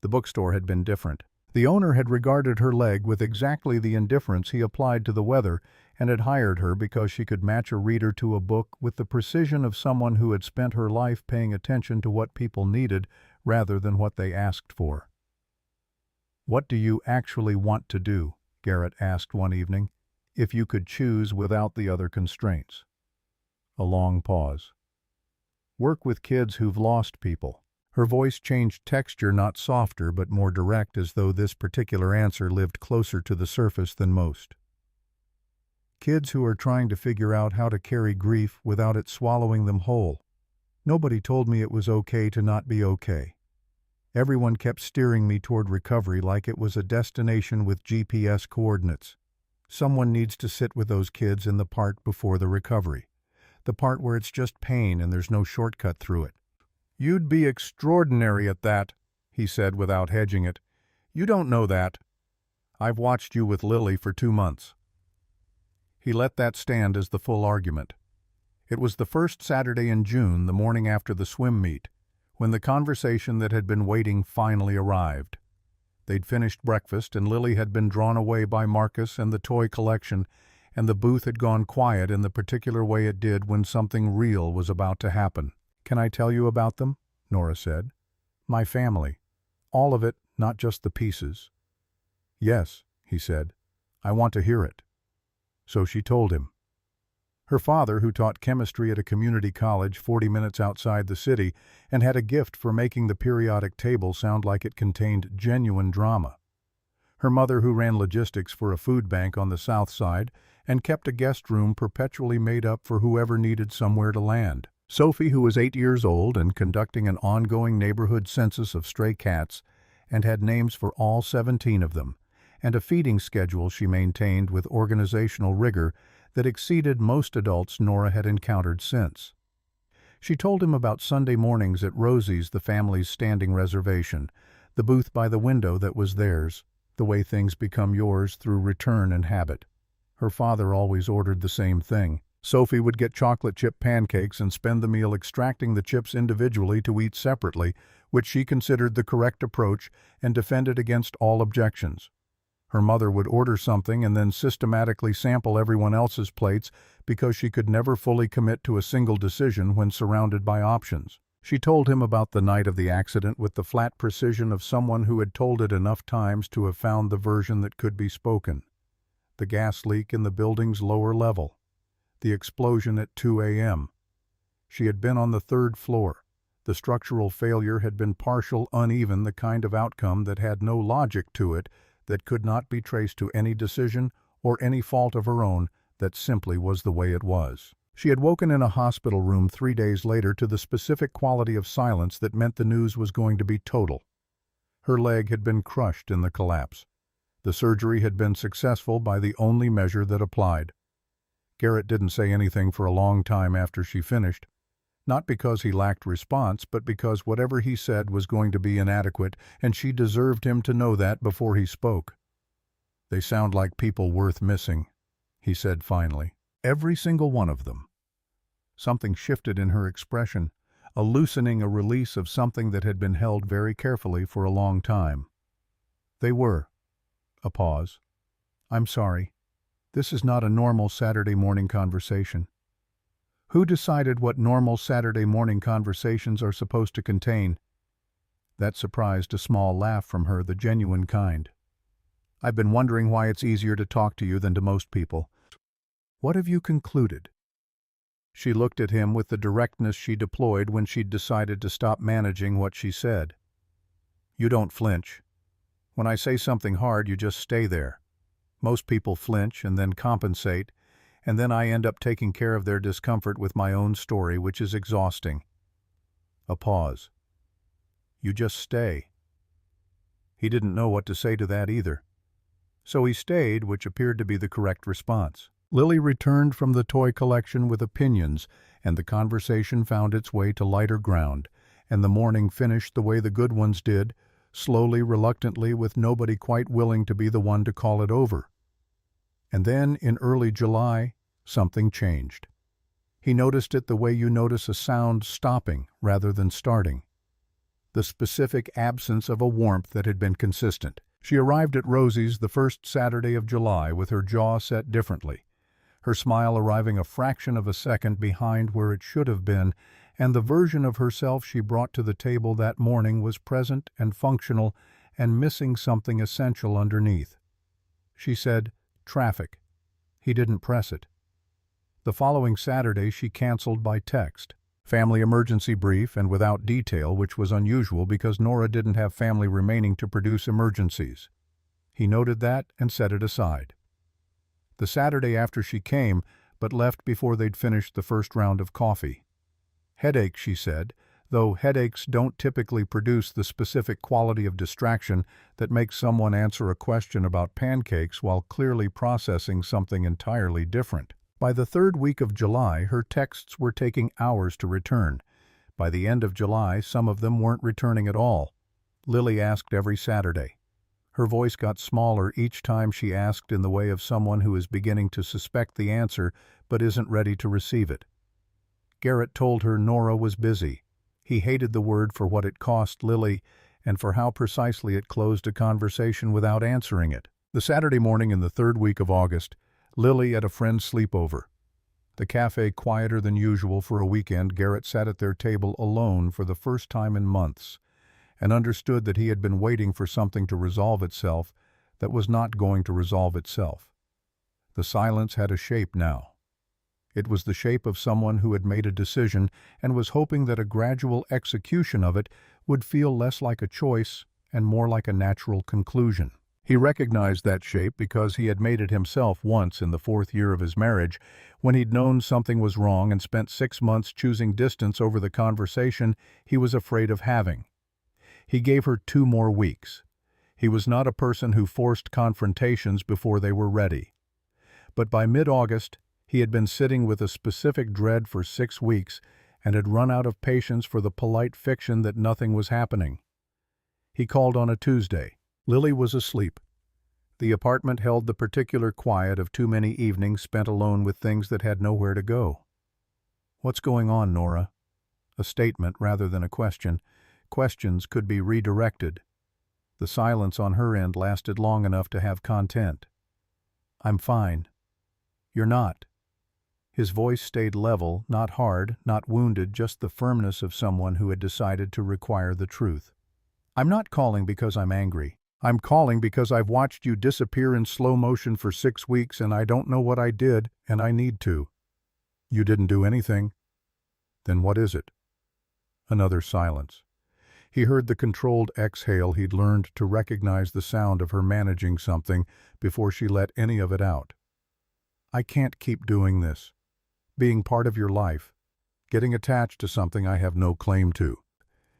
The bookstore had been different. The owner had regarded her leg with exactly the indifference he applied to the weather and had hired her because she could match a reader to a book with the precision of someone who had spent her life paying attention to what people needed rather than what they asked for. "What do you actually want to do?" Garrett asked one evening, "if you could choose without the other constraints?" A long pause. "Work with kids who've lost people." Her voice changed texture, not softer but more direct, as though this particular answer lived closer to the surface than most. Kids who are trying to figure out how to carry grief without it swallowing them whole. Nobody told me it was okay to not be okay. Everyone kept steering me toward recovery like it was a destination with GPS coordinates. Someone needs to sit with those kids in the part before the recovery. The part where it's just pain and there's no shortcut through it. "You'd be extraordinary at that," he said without hedging it. "You don't know that. I've watched you with Lily for 2 months." He let that stand as the full argument. It was the first Saturday in June, the morning after the swim meet, when the conversation that had been waiting finally arrived. They'd finished breakfast, and Lily had been drawn away by Marcus and the toy collection, and the booth had gone quiet in the particular way it did when something real was about to happen. "Can I tell you about them?" Nora said. "My family. All of it, not just the pieces." "Yes," he said. "I want to hear it." So she told him. Her father, who taught chemistry at a community college 40 minutes outside the city and had a gift for making the periodic table sound like it contained genuine drama. Her mother, who ran logistics for a food bank on the south side and kept a guest room perpetually made up for whoever needed somewhere to land. Sophie, who was 8 years old and conducting an ongoing neighborhood census of stray cats and had names for all 17 of them, and a feeding schedule she maintained with organizational rigor that exceeded most adults Nora had encountered since. She told him about Sunday mornings at Rosie's, the family's standing reservation, the booth by the window that was theirs, the way things become yours through return and habit. Her father always ordered the same thing. Sophie would get chocolate chip pancakes and spend the meal extracting the chips individually to eat separately, which she considered the correct approach and defended against all objections. Her mother would order something and then systematically sample everyone else's plates because she could never fully commit to a single decision when surrounded by options. She told him about the night of the accident with the flat precision of someone who had told it enough times to have found the version that could be spoken. The gas leak in the building's lower level. The explosion at 2 a.m. She had been on the 3rd floor. The structural failure had been partial, uneven, the kind of outcome that had no logic to it, that could not be traced to any decision or any fault of her own, that simply was the way it was. She had woken in a hospital room 3 days later to the specific quality of silence that meant the news was going to be total. Her leg had been crushed in the collapse. The surgery had been successful by the only measure that applied. Garrett didn't say anything for a long time after she finished, not because he lacked response, but because whatever he said was going to be inadequate, and she deserved him to know that before he spoke. "They sound like people worth missing," he said finally. "Every single one of them." Something shifted in her expression, a loosening, a release of something that had been held very carefully for a long time. "They were." A pause. "I'm sorry. This is not a normal Saturday morning conversation." Who decided what normal Saturday morning conversations are supposed to contain? That surprised a small laugh from her, the genuine kind. "I've been wondering why it's easier to talk to you than to most people. What have you concluded?" She looked at him with the directness she deployed when she'd decided to stop managing what she said. "You don't flinch. When I say something hard, you just stay there. Most people flinch and then compensate, and then I end up taking care of their discomfort with my own story, which is exhausting." A pause. "You just stay." He didn't know what to say to that either. So he stayed, which appeared to be the correct response. Lily returned from the toy collection with opinions, and the conversation found its way to lighter ground, and the morning finished the way the good ones did, slowly, reluctantly, with nobody quite willing to be the one to call it over. And then, in early July, something changed. He noticed it the way you notice a sound stopping rather than starting. The specific absence of a warmth that had been consistent. She arrived at Rosie's the first Saturday of July with her jaw set differently, her smile arriving a fraction of a second behind where it should have been, and the version of herself she brought to the table that morning was present and functional and missing something essential underneath. She said, "Traffic." He didn't press it. The following Saturday she canceled by text. Family emergency brief and without detail, which was unusual because Nora didn't have family remaining to produce emergencies. He noted that and set it aside. The Saturday after she came, but left before they'd finished the first round of coffee. Headache, she said, though headaches don't typically produce the specific quality of distraction that makes someone answer a question about pancakes while clearly processing something entirely different. By the third week of July, her texts were taking hours to return. By the end of July, some of them weren't returning at all. Lily asked every Saturday. Her voice got smaller each time she asked, in the way of someone who is beginning to suspect the answer but isn't ready to receive it. Garrett told her Nora was busy. He hated the word for what it cost Lily and for how precisely it closed a conversation without answering it. The Saturday morning in the third week of August, Lily at a friend's sleepover. The cafe quieter than usual for a weekend, Garrett sat at their table alone for the first time in months and understood that he had been waiting for something to resolve itself that was not going to resolve itself. The silence had a shape now. It was the shape of someone who had made a decision and was hoping that a gradual execution of it would feel less like a choice and more like a natural conclusion. He recognized that shape because he had made it himself once in the 4th year of his marriage, when he'd known something was wrong and spent 6 months choosing distance over the conversation he was afraid of having. He gave her 2 more weeks. He was not a person who forced confrontations before they were ready. But by mid-August, he had been sitting with a specific dread for 6 weeks and had run out of patience for the polite fiction that nothing was happening. He called on a Tuesday. Lily was asleep. The apartment held the particular quiet of too many evenings spent alone with things that had nowhere to go. "What's going on, Nora?" A statement rather than a question. Questions could be redirected. The silence on her end lasted long enough to have content. "I'm fine." "You're not." His voice stayed level, not hard, not wounded, just the firmness of someone who had decided to require the truth. "I'm not calling because I'm angry. I'm calling because I've watched you disappear in slow motion for 6 weeks and I don't know what I did, and I need to." "You didn't do anything." "Then what is it?" Another silence. He heard the controlled exhale he'd learned to recognize the sound of her managing something before she let any of it out. "I can't keep doing this. Being part of your life. Getting attached to something I have no claim to."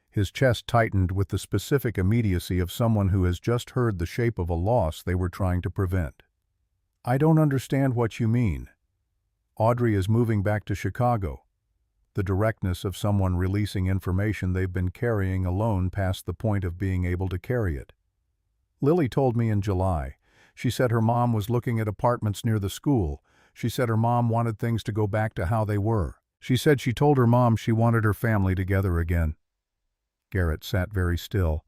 His chest tightened with the specific immediacy of someone who has just heard the shape of a loss they were trying to prevent. "I don't understand what you mean." "Audrey is moving back to Chicago." The directness of someone releasing information they've been carrying alone past the point of being able to carry it. "Lily told me in July. She said her mom was looking at apartments near the school. She said her mom wanted things to go back to how they were. She said she told her mom she wanted her family together again." Garrett sat very still.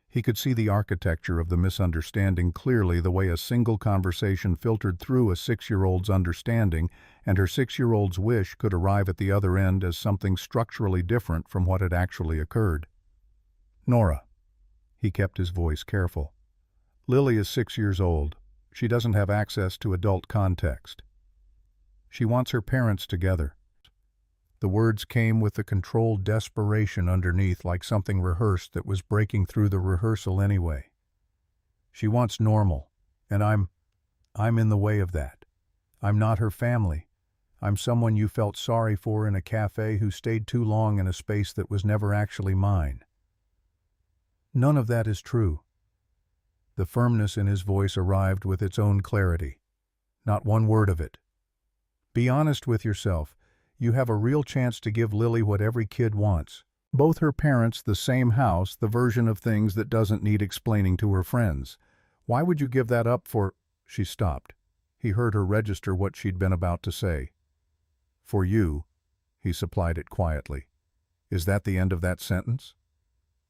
He could see the architecture of the misunderstanding clearly, the way a single conversation filtered through a 6-year-old's understanding, and her 6-year-old's wish could arrive at the other end as something structurally different from what had actually occurred. "Nora." He kept his voice careful. "Lily is 6 years old. She doesn't have access to adult context. She wants her parents together." The words came with the controlled desperation underneath, like something rehearsed that was breaking through the rehearsal anyway. "She wants normal, and I'm in the way of that. I'm not her family. I'm someone you felt sorry for in a cafe who stayed too long in a space that was never actually mine." "None of that is true." The firmness in his voice arrived with its own clarity. "Not one word of it. Be honest with yourself. You have a real chance to give Lily what every kid wants. Both her parents, the same house, the version of things that doesn't need explaining to her friends. Why would you give that up for—" She stopped. He heard her register what she'd been about to say. "For you," he supplied it quietly. "Is that the end of that sentence?"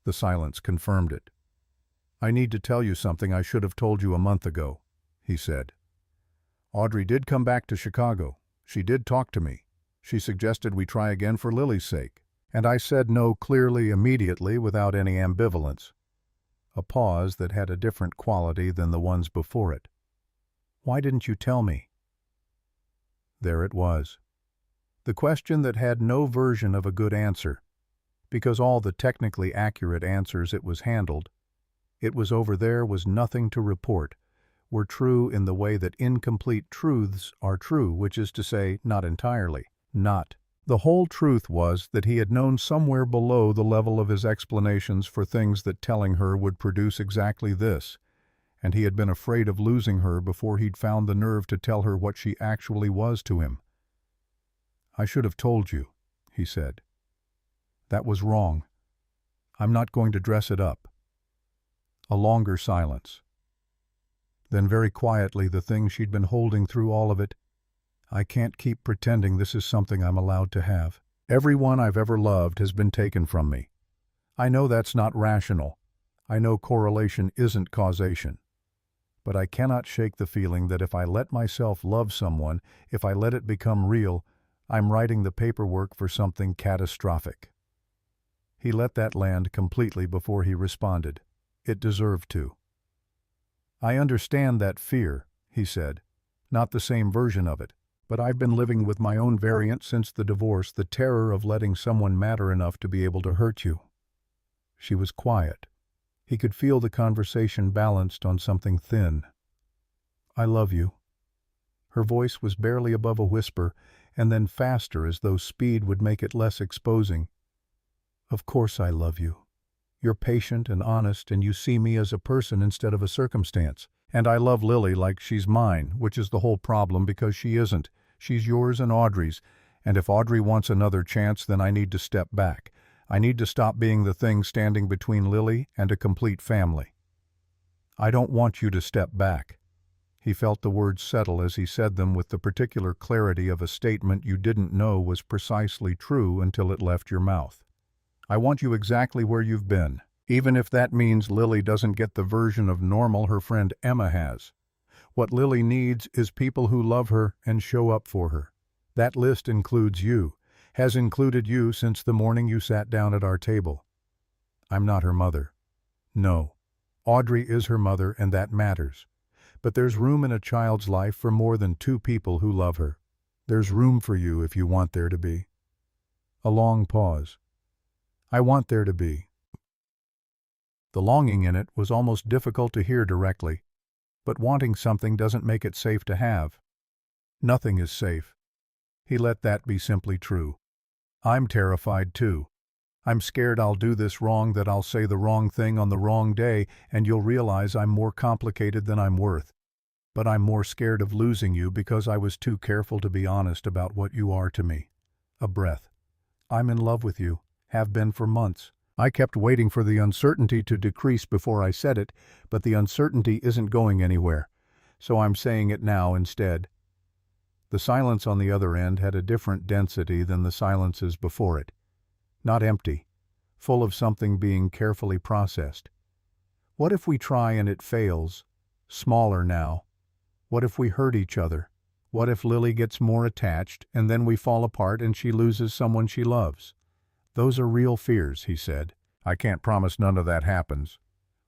The silence confirmed it. "I need to tell you something I should have told you a month ago," he said. "Audrey did come back to Chicago. She did talk to me. She suggested we try again for Lily's sake, and I said no clearly, immediately, without any ambivalence." A pause that had a different quality than the ones before it. "Why didn't you tell me?" There it was. The question that had no version of a good answer, because all the technically accurate answers it was handled. It was over there was nothing to report, were true in the way that incomplete truths are true, which is to say, not entirely. Not. The whole truth was that he had known somewhere below the level of his explanations for things that telling her would produce exactly this, and he had been afraid of losing her before he'd found the nerve to tell her what she actually was to him. "I should have told you," he said. "That was wrong. I'm not going to dress it up." A longer silence. Then very quietly, the thing she'd been holding through all of it, "I can't keep pretending this is something I'm allowed to have. Everyone I've ever loved has been taken from me. I know that's not rational. I know correlation isn't causation. But I cannot shake the feeling that if I let myself love someone, if I let it become real, I'm writing the paperwork for something catastrophic." He let that land completely before he responded. It deserved to. "I understand that fear," he said. "Not the same version of it. But I've been living with my own variant since the divorce, the terror of letting someone matter enough to be able to hurt you." She was quiet. He could feel the conversation balanced on something thin. "I love you." Her voice was barely above a whisper, and then faster as though speed would make it less exposing. "Of course I love you. You're patient and honest, and you see me as a person instead of a circumstance. And I love Lily like she's mine, which is the whole problem because she isn't. She's yours and Audrey's, and if Audrey wants another chance, then I need to step back. I need to stop being the thing standing between Lily and a complete family." "I don't want you to step back." He felt the words settle as he said them with the particular clarity of a statement you didn't know was precisely true until it left your mouth. "I want you exactly where you've been. Even if that means Lily doesn't get the version of normal her friend Emma has. What Lily needs is people who love her and show up for her. That list includes you, has included you since the morning you sat down at our table. I'm not her mother. No. Audrey is her mother, and that matters. But there's room in a child's life for more than two people who love her. There's room for you if you want there to be." A long pause. "I want there to be." The longing in it was almost difficult to hear directly, but wanting something doesn't make it safe to have. Nothing is safe. He let that be simply true. "I'm terrified too. I'm scared I'll do this wrong, that I'll say the wrong thing on the wrong day, and you'll realize I'm more complicated than I'm worth. But I'm more scared of losing you because I was too careful to be honest about what you are to me." A breath. "I'm in love with you, have been for months. I kept waiting for the uncertainty to decrease before I said it, but the uncertainty isn't going anywhere, so I'm saying it now instead." The silence on the other end had a different density than the silences before it. Not empty, full of something being carefully processed. "What if we try and it fails? Smaller now. What if we hurt each other? What if Lily gets more attached and then we fall apart and she loses someone she loves?" "Those are real fears," he said. "I can't promise none of that happens.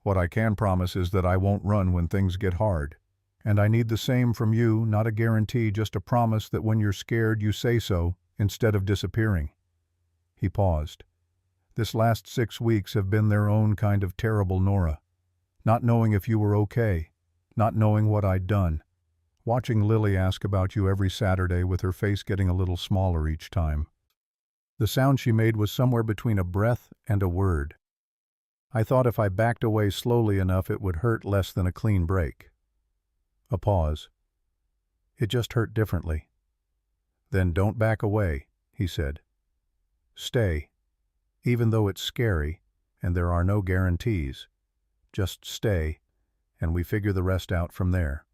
What I can promise is that I won't run when things get hard. And I need the same from you, not a guarantee, just a promise that when you're scared you say so, instead of disappearing." He paused. "This last 6 weeks have been their own kind of terrible, Nora. Not knowing if you were okay, not knowing what I'd done. Watching Lily ask about you every Saturday with her face getting a little smaller each time. The sound she made was somewhere between a breath and a word. I thought if I backed away slowly enough it would hurt less than a clean break." A pause. "It just hurt differently." "Then don't back away," he said. "Stay. Even though it's scary, and there are no guarantees. Just stay, and we figure the rest out from there."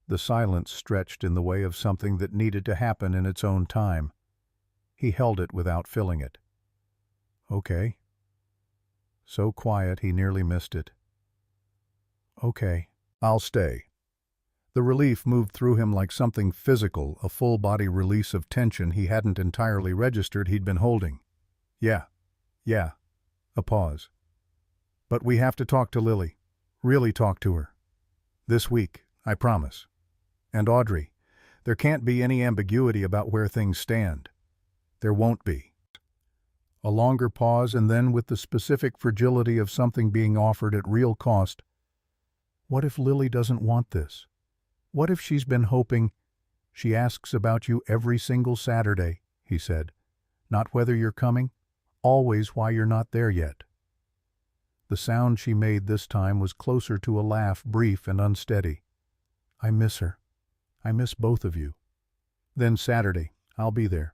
The silence stretched in the way of something that needed to happen in its own time. He held it without filling it. "Okay." So quiet he nearly missed it. "Okay, I'll stay." The relief moved through him like something physical, a full-body release of tension he hadn't entirely registered he'd been holding. Yeah. A pause. "But we have to talk to Lily. Really talk to her. This week, I promise. And Audrey, there can't be any ambiguity about where things stand. There won't be." A longer pause, and then with the specific fragility of something being offered at real cost. What if Lily doesn't want this? What if she's been hoping? She asks about you every single Saturday, he said. Not whether you're coming, always why you're not there yet. The sound she made this time was closer to a laugh, brief and unsteady. I miss her. I miss both of you. Then Saturday, I'll be there.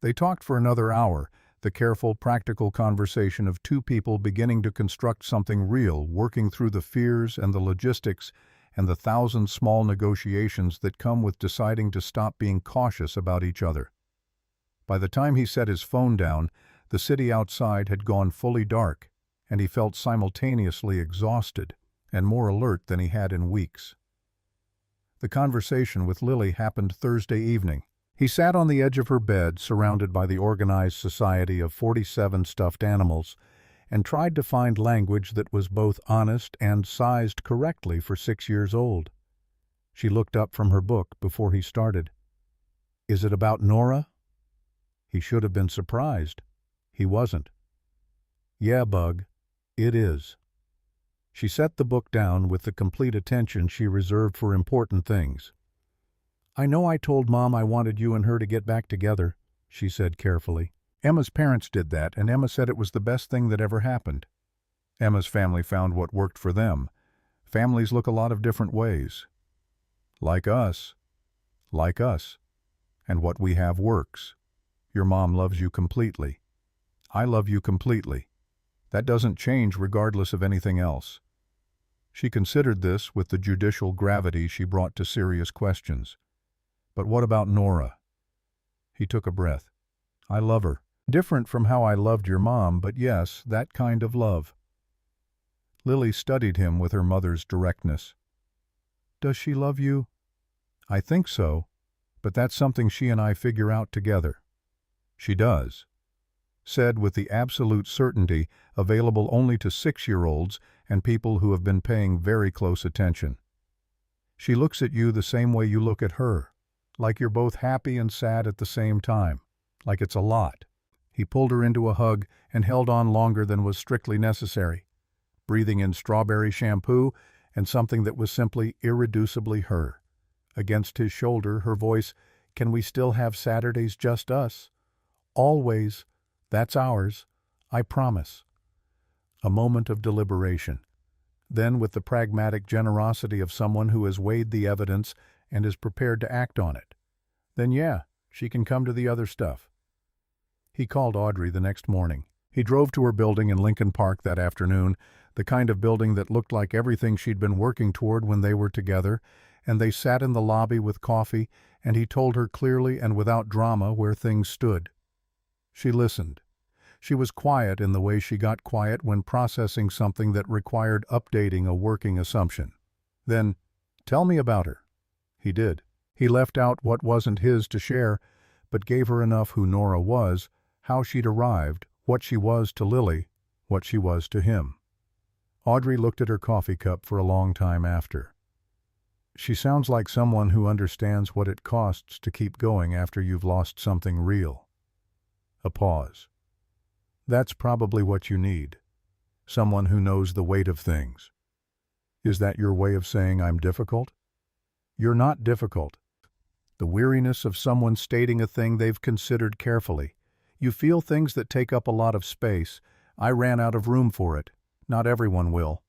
They talked for another hour, the careful, practical conversation of two people beginning to construct something real, working through the fears and the logistics and the thousand small negotiations that come with deciding to stop being cautious about each other. By the time he set his phone down, the city outside had gone fully dark, and he felt simultaneously exhausted and more alert than he had in weeks. The conversation with Lily happened Thursday evening. He sat on the edge of her bed, surrounded by the organized society of 47 stuffed animals, and tried to find language that was both honest and sized correctly for 6 years old. She looked up from her book before he started. Is it about Nora? He should have been surprised. He wasn't. Yeah, Bug, it is. She set the book down with the complete attention she reserved for important things. I know I told Mom I wanted you and her to get back together, she said carefully. Emma's parents did that, and Emma said it was the best thing that ever happened. Emma's family found what worked for them. Families look a lot of different ways. Like us. Like us. And what we have works. Your mom loves you completely. I love you completely. That doesn't change regardless of anything else. She considered this with the judicial gravity she brought to serious questions. But what about Nora? He took a breath. I love her. Different from how I loved your mom, but yes, that kind of love. Lily studied him with her mother's directness. Does she love you? I think so, but that's something she and I figure out together. She does. Said with the absolute certainty available only to 6-year-olds and people who have been paying very close attention. She looks at you the same way you look at her, like you're both happy and sad at the same time, like it's a lot. He pulled her into a hug and held on longer than was strictly necessary, breathing in strawberry shampoo and something that was simply irreducibly her. Against his shoulder, her voice, Can we still have Saturdays just us? Always. That's ours. I promise. A moment of deliberation. Then, with the pragmatic generosity of someone who has weighed the evidence and is prepared to act on it. Then yeah, she can come to the other stuff. He called Audrey the next morning. He drove to her building in Lincoln Park that afternoon, the kind of building that looked like everything she'd been working toward when they were together, and they sat in the lobby with coffee, and he told her clearly and without drama where things stood. She listened. She was quiet in the way she got quiet when processing something that required updating a working assumption. Then, tell me about her. He did. He left out what wasn't his to share, but gave her enough who Nora was, how she'd arrived, what she was to Lily, what she was to him. Audrey looked at her coffee cup for a long time after. She sounds like someone who understands what it costs to keep going after you've lost something real. A pause. That's probably what you need. Someone who knows the weight of things. Is that your way of saying I'm difficult? You're not difficult. The weariness of someone stating a thing they've considered carefully. You feel things that take up a lot of space. I ran out of room for it. Not everyone will.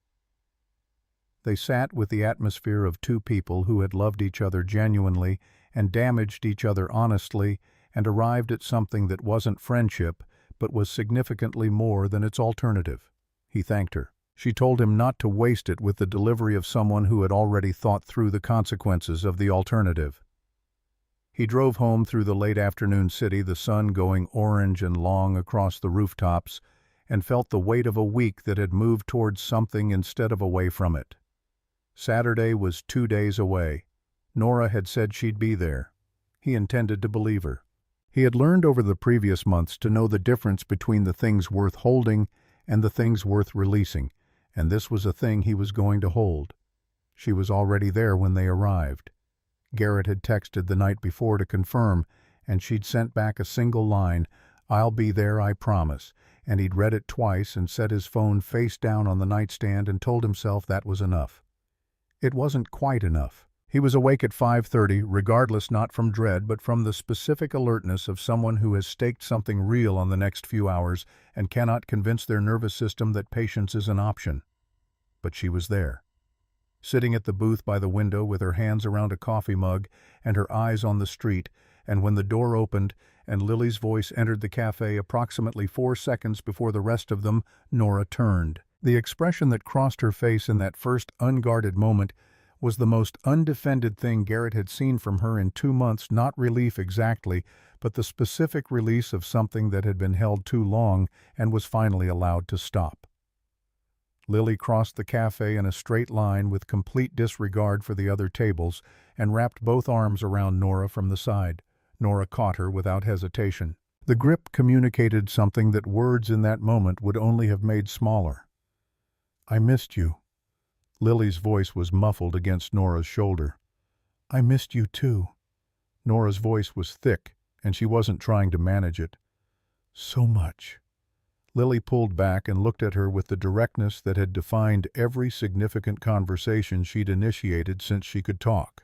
They sat with the atmosphere of two people who had loved each other genuinely and damaged each other honestly and arrived at something that wasn't friendship, but was significantly more than its alternative. He thanked her. She told him not to waste it with the delivery of someone who had already thought through the consequences of the alternative. He drove home through the late afternoon city, the sun going orange and long across the rooftops, and felt the weight of a week that had moved towards something instead of away from it. Saturday was 2 days away. Nora had said she'd be there. He intended to believe her. He had learned over the previous months to know the difference between the things worth holding and the things worth releasing, and this was a thing he was going to hold. She was already there when they arrived. Garrett had texted the night before to confirm, and she'd sent back a single line, "I'll be there, I promise," and he'd read it twice and set his phone face down on the nightstand and told himself that was enough. It wasn't quite enough. He was awake at 5:30, regardless not from dread but from the specific alertness of someone who has staked something real on the next few hours and cannot convince their nervous system that patience is an option. But she was there, sitting at the booth by the window with her hands around a coffee mug and her eyes on the street, and when the door opened and Lily's voice entered the cafe approximately 4 seconds before the rest of them, Nora turned. The expression that crossed her face in that first unguarded moment was the most undefended thing Garrett had seen from her in 2 months, not relief exactly, but the specific release of something that had been held too long and was finally allowed to stop. Lily crossed the cafe in a straight line with complete disregard for the other tables and wrapped both arms around Nora from the side. Nora caught her without hesitation. The grip communicated something that words in that moment would only have made smaller. "I missed you." Lily's voice was muffled against Nora's shoulder. "I missed you too." Nora's voice was thick, and she wasn't trying to manage it. "So much." Lily pulled back and looked at her with the directness that had defined every significant conversation she'd initiated since she could talk.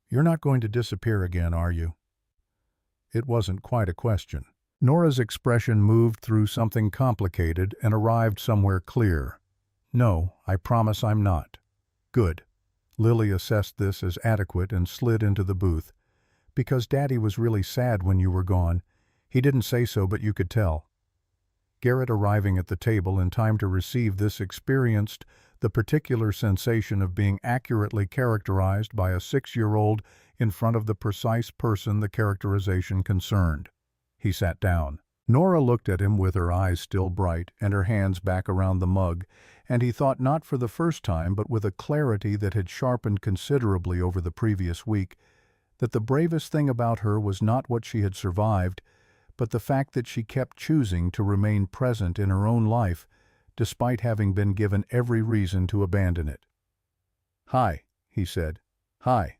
"You're not going to disappear again, are you?" It wasn't quite a question. Nora's expression moved through something complicated and arrived somewhere clear. "No, I promise I'm not." "Good." Lily assessed this as adequate and slid into the booth. "Because Daddy was really sad when you were gone. He didn't say so, but you could tell." Garrett, arriving at the table in time to receive this, experienced the particular sensation of being accurately characterized by a 6-year-old in front of the precise person the characterization concerned. He sat down. Nora looked at him with her eyes still bright and her hands back around the mug, and he thought, not for the first time but with a clarity that had sharpened considerably over the previous week, that the bravest thing about her was not what she had survived, but the fact that she kept choosing to remain present in her own life, despite having been given every reason to abandon it. "Hi," he said. "Hi."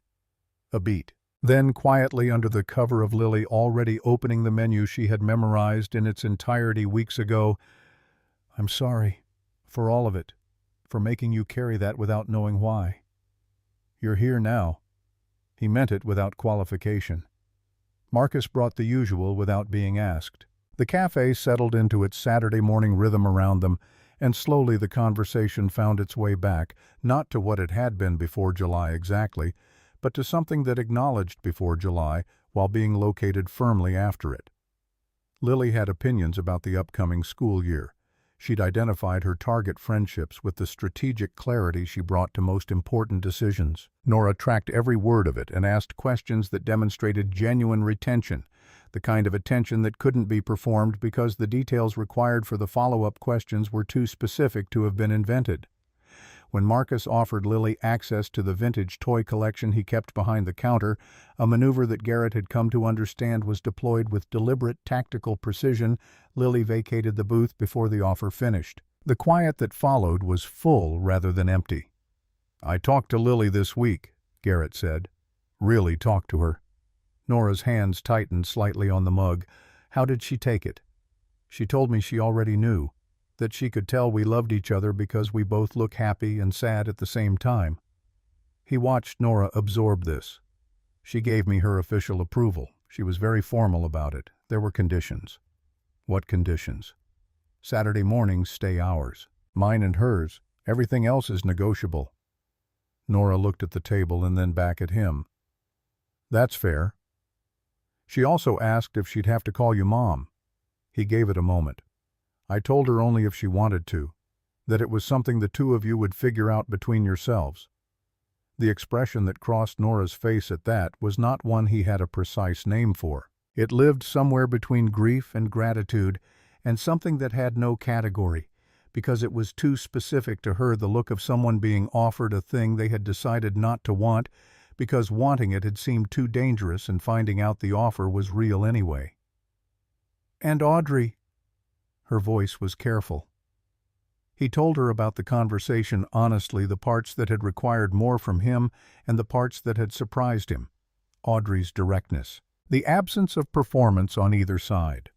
A beat. Then, quietly under the cover of Lily already opening the menu she had memorized in its entirety weeks ago, "I'm sorry. For all of it. For making you carry that without knowing why. You're here now." He meant it without qualification. Marcus brought the usual without being asked. The cafe settled into its Saturday morning rhythm around them, and slowly the conversation found its way back, not to what it had been before July exactly, but to something that acknowledged before July while being located firmly after it. Lily had opinions about the upcoming school year. She'd identified her target friendships with the strategic clarity she brought to most important decisions. Nora tracked every word of it and asked questions that demonstrated genuine retention, the kind of attention that couldn't be performed because the details required for the follow-up questions were too specific to have been invented. When Marcus offered Lily access to the vintage toy collection he kept behind the counter, a maneuver that Garrett had come to understand was deployed with deliberate tactical precision, Lily vacated the booth before the offer finished. The quiet that followed was full rather than empty. "I talked to Lily this week," Garrett said. "Really talked to her." Nora's hands tightened slightly on the mug. "How did she take it?" "She told me she already knew. That she could tell we loved each other because we both look happy and sad at the same time." He watched Nora absorb this. "She gave me her official approval. She was very formal about it. There were conditions." "What conditions?" "Saturday mornings stay ours. Mine and hers. Everything else is negotiable." Nora looked at the table and then back at him. "That's fair." "She also asked if she'd have to call you Mom." He gave it a moment. "I told her only if she wanted to, that it was something the two of you would figure out between yourselves." The expression that crossed Nora's face at that was not one he had a precise name for. It lived somewhere between grief and gratitude, and something that had no category, because it was too specific to her, the look of someone being offered a thing they had decided not to want, because wanting it had seemed too dangerous and finding out the offer was real anyway. "And Audrey," her voice was careful. He told her about the conversation honestly, the parts that had required more from him and the parts that had surprised him. Audrey's directness. The absence of performance on either side.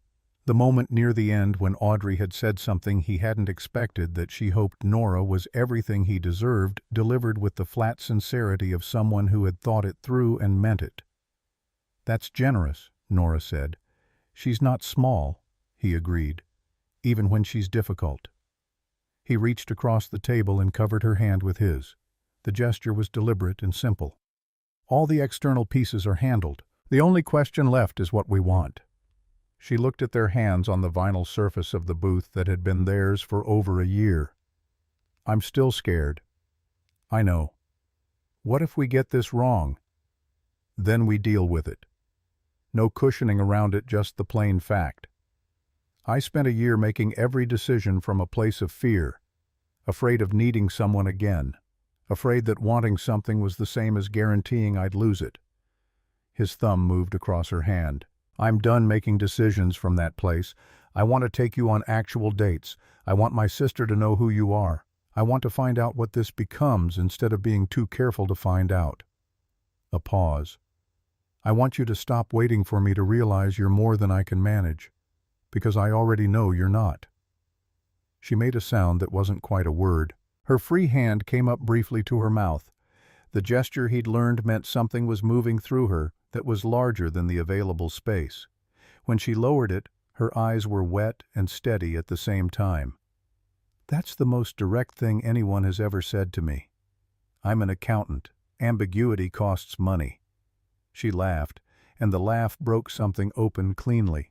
The moment near the end when Audrey had said something he hadn't expected, that she hoped Nora was everything he deserved, delivered with the flat sincerity of someone who had thought it through and meant it. "That's generous," Nora said. "She's not small," he agreed, "even when she's difficult." He reached across the table and covered her hand with his. The gesture was deliberate and simple. "All the external pieces are handled. The only question left is what we want." She looked at their hands on the vinyl surface of the booth that had been theirs for over a year. "I'm still scared." "I know. What if we get this wrong?" "Then we deal with it. No cushioning around it, just the plain fact. I spent a year making every decision from a place of fear, afraid of needing someone again, afraid that wanting something was the same as guaranteeing I'd lose it." His thumb moved across her hand. "I'm done making decisions from that place. I want to take you on actual dates. I want my sister to know who you are. I want to find out what this becomes instead of being too careful to find out." A pause. "I want you to stop waiting for me to realize you're more than I can manage, because I already know you're not." She made a sound that wasn't quite a word. Her free hand came up briefly to her mouth. The gesture he'd learned meant something was moving through her that was larger than the available space. When she lowered it, her eyes were wet and steady at the same time. "That's the most direct thing anyone has ever said to me. I'm an accountant. Ambiguity costs money." She laughed, and the laugh broke something open cleanly.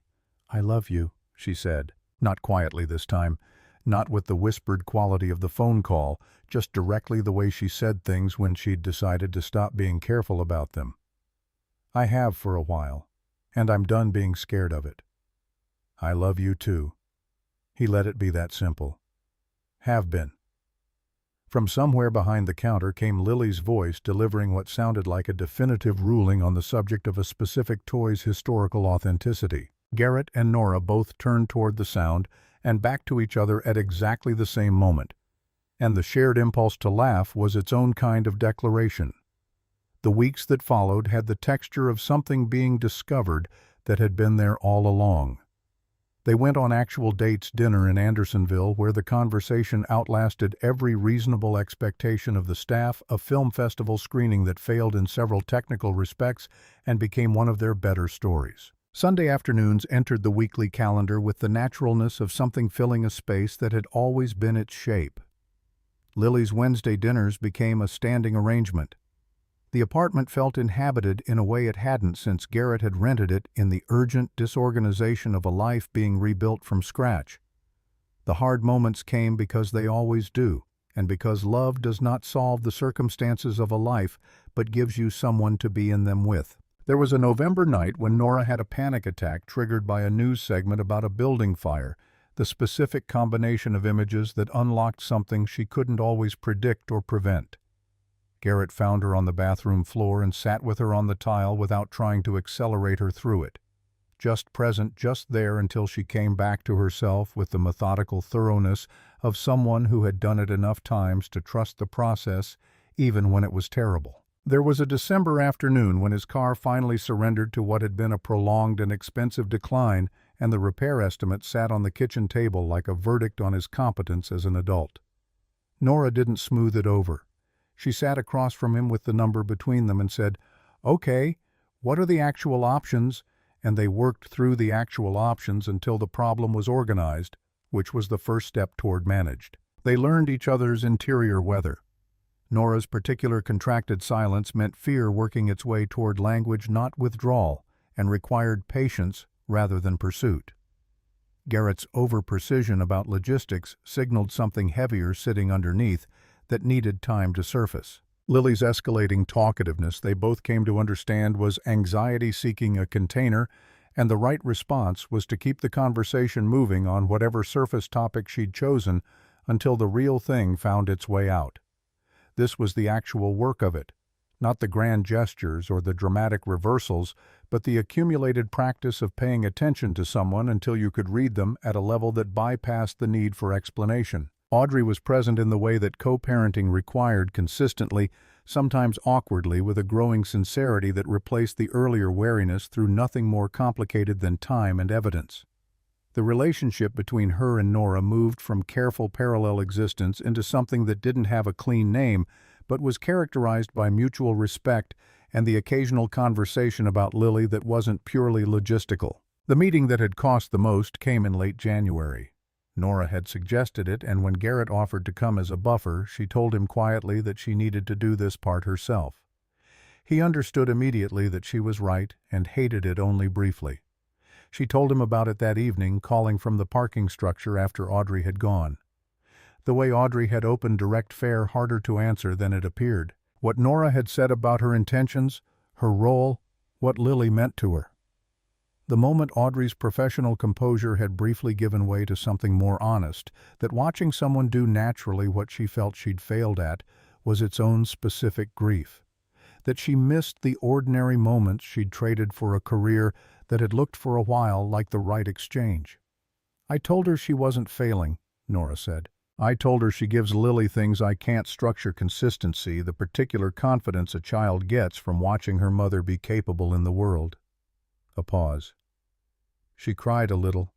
"I love you," she said, not quietly this time, not with the whispered quality of the phone call, just directly the way she said things when she'd decided to stop being careful about them. "I have for a while, and I'm done being scared of it." "I love you too." He let it be that simple. "Have been." From somewhere behind the counter came Lily's voice, delivering what sounded like a definitive ruling on the subject of a specific toy's historical authenticity. Garrett and Nora both turned toward the sound and back to each other at exactly the same moment, and the shared impulse to laugh was its own kind of declaration. The weeks that followed had the texture of something being discovered that had been there all along. They went on actual dates, dinner in Andersonville, where the conversation outlasted every reasonable expectation of the staff, a film festival screening that failed in several technical respects and became one of their better stories. Sunday afternoons entered the weekly calendar with the naturalness of something filling a space that had always been its shape. Lily's Wednesday dinners became a standing arrangement. The apartment felt inhabited in a way it hadn't since Garrett had rented it, in the urgent disorganization of a life being rebuilt from scratch. The hard moments came because they always do, and because love does not solve the circumstances of a life, but gives you someone to be in them with. There was a November night when Nora had a panic attack triggered by a news segment about a building fire, the specific combination of images that unlocked something she couldn't always predict or prevent. Garrett found her on the bathroom floor and sat with her on the tile without trying to accelerate her through it. Just present, just there until she came back to herself with the methodical thoroughness of someone who had done it enough times to trust the process, even when it was terrible. There was a December afternoon when his car finally surrendered to what had been a prolonged and expensive decline, and the repair estimate sat on the kitchen table like a verdict on his competence as an adult. Nora didn't smooth it over. She sat across from him with the number between them and said, "Okay, what are the actual options?" And they worked through the actual options until the problem was organized, which was the first step toward managed. They learned each other's interior weather. Nora's particular contracted silence meant fear working its way toward language, not withdrawal, and required patience rather than pursuit. Garrett's over-precision about logistics signaled something heavier sitting underneath that needed time to surface. Lily's escalating talkativeness, they both came to understand, was anxiety seeking a container, and the right response was to keep the conversation moving on whatever surface topic she'd chosen until the real thing found its way out. This was the actual work of it, not the grand gestures or the dramatic reversals, but the accumulated practice of paying attention to someone until you could read them at a level that bypassed the need for explanation. Audrey was present in the way that co-parenting required, consistently, sometimes awkwardly, with a growing sincerity that replaced the earlier wariness through nothing more complicated than time and evidence. The relationship between her and Nora moved from careful parallel existence into something that didn't have a clean name, but was characterized by mutual respect and the occasional conversation about Lily that wasn't purely logistical. The meeting that had cost the most came in late January. Nora had suggested it, and when Garrett offered to come as a buffer, she told him quietly that she needed to do this part herself. He understood immediately that she was right and hated it only briefly. She told him about it that evening, calling from the parking structure after Audrey had gone. The way Audrey had opened direct fare harder to answer than it appeared. What Nora had said about her intentions, her role, what Lily meant to her. The moment Audrey's professional composure had briefly given way to something more honest, that watching someone do naturally what she felt she'd failed at was its own specific grief. That she missed the ordinary moments she'd traded for a career that had looked for a while like the right exchange. "I told her she wasn't failing," Nora said. "I told her she gives Lily things I can't structure: consistency, the particular confidence a child gets from watching her mother be capable in the world." A pause. She cried a little.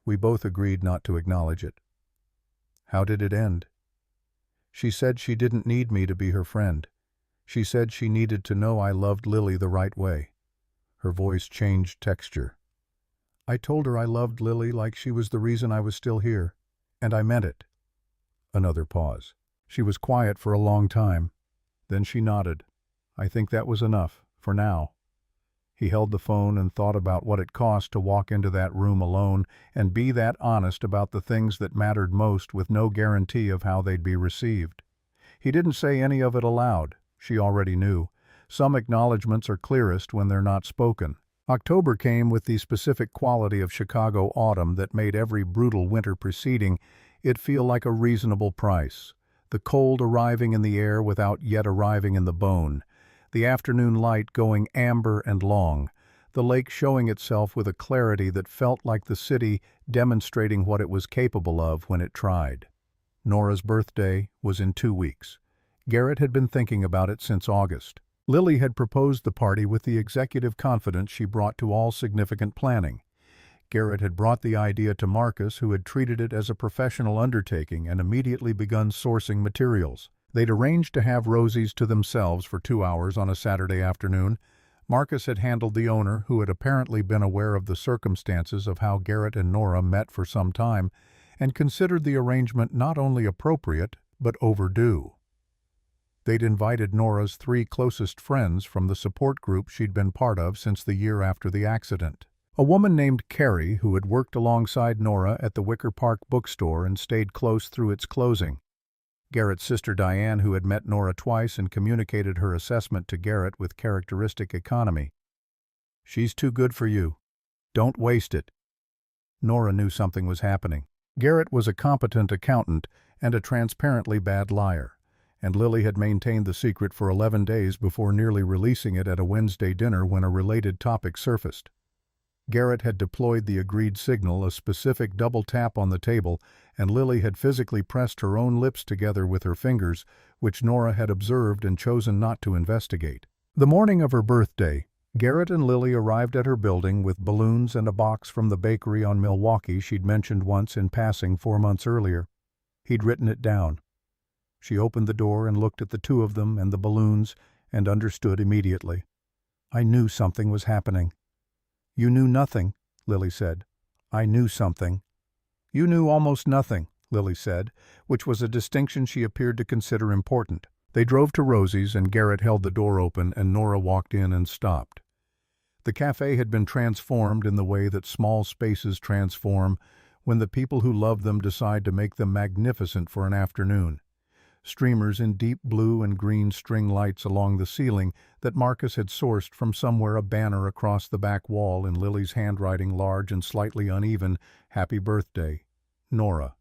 We both agreed not to acknowledge it. "How did it end?" "She said she didn't need me to be her friend. She said she needed to know I loved Lily the right way." Her voice changed texture. "I told her I loved Lily like she was the reason I was still here, and I meant it." Another pause. She was quiet for a long time. Then she nodded. "I think that was enough, for now." He held the phone and thought about what it cost to walk into that room alone and be that honest about the things that mattered most with no guarantee of how they'd be received. He didn't say any of it aloud. She already knew. Some acknowledgments are clearest when they're not spoken. October came with the specific quality of Chicago autumn that made every brutal winter preceding it feel like a reasonable price. The cold arriving in the air without yet arriving in the bone. The afternoon light going amber and long, the lake showing itself with a clarity that felt like the city demonstrating what it was capable of when it tried. Nora's birthday was in 2 weeks. Garrett had been thinking about it since August. Lily had proposed the party with the executive confidence she brought to all significant planning. Garrett had brought the idea to Marcus, who had treated it as a professional undertaking and immediately begun sourcing materials. They'd arranged to have Rosie's to themselves for 2 hours on a Saturday afternoon. Marcus had handled the owner, who had apparently been aware of the circumstances of how Garrett and Nora met for some time, and considered the arrangement not only appropriate, but overdue. They'd invited Nora's 3 closest friends from the support group she'd been part of since the year after the accident. A woman named Carrie, who had worked alongside Nora at the Wicker Park bookstore and stayed close through its closing. Garrett's sister Diane, who had met Nora twice and communicated her assessment to Garrett with characteristic economy. "She's too good for you. Don't waste it." Nora knew something was happening. Garrett was a competent accountant and a transparently bad liar, and Lily had maintained the secret for 11 days before nearly releasing it at a Wednesday dinner when a related topic surfaced. Garrett had deployed the agreed signal, a specific double tap on the table, and Lily had physically pressed her own lips together with her fingers, which Nora had observed and chosen not to investigate. The morning of her birthday, Garrett and Lily arrived at her building with balloons and a box from the bakery on Milwaukee she'd mentioned once in passing 4 months earlier. He'd written it down. She opened the door and looked at the 2 of them and the balloons and understood immediately. "I knew something was happening." "You knew nothing," Lily said. "I knew something." "You knew almost nothing," Lily said, which was a distinction she appeared to consider important. They drove to Rosie's and Garrett held the door open and Nora walked in and stopped. The cafe had been transformed in the way that small spaces transform when the people who love them decide to make them magnificent for an afternoon. Streamers in deep blue and green string lights along the ceiling that Marcus had sourced from somewhere, a banner across the back wall in Lily's handwriting, large and slightly uneven, "Happy Birthday, Nora."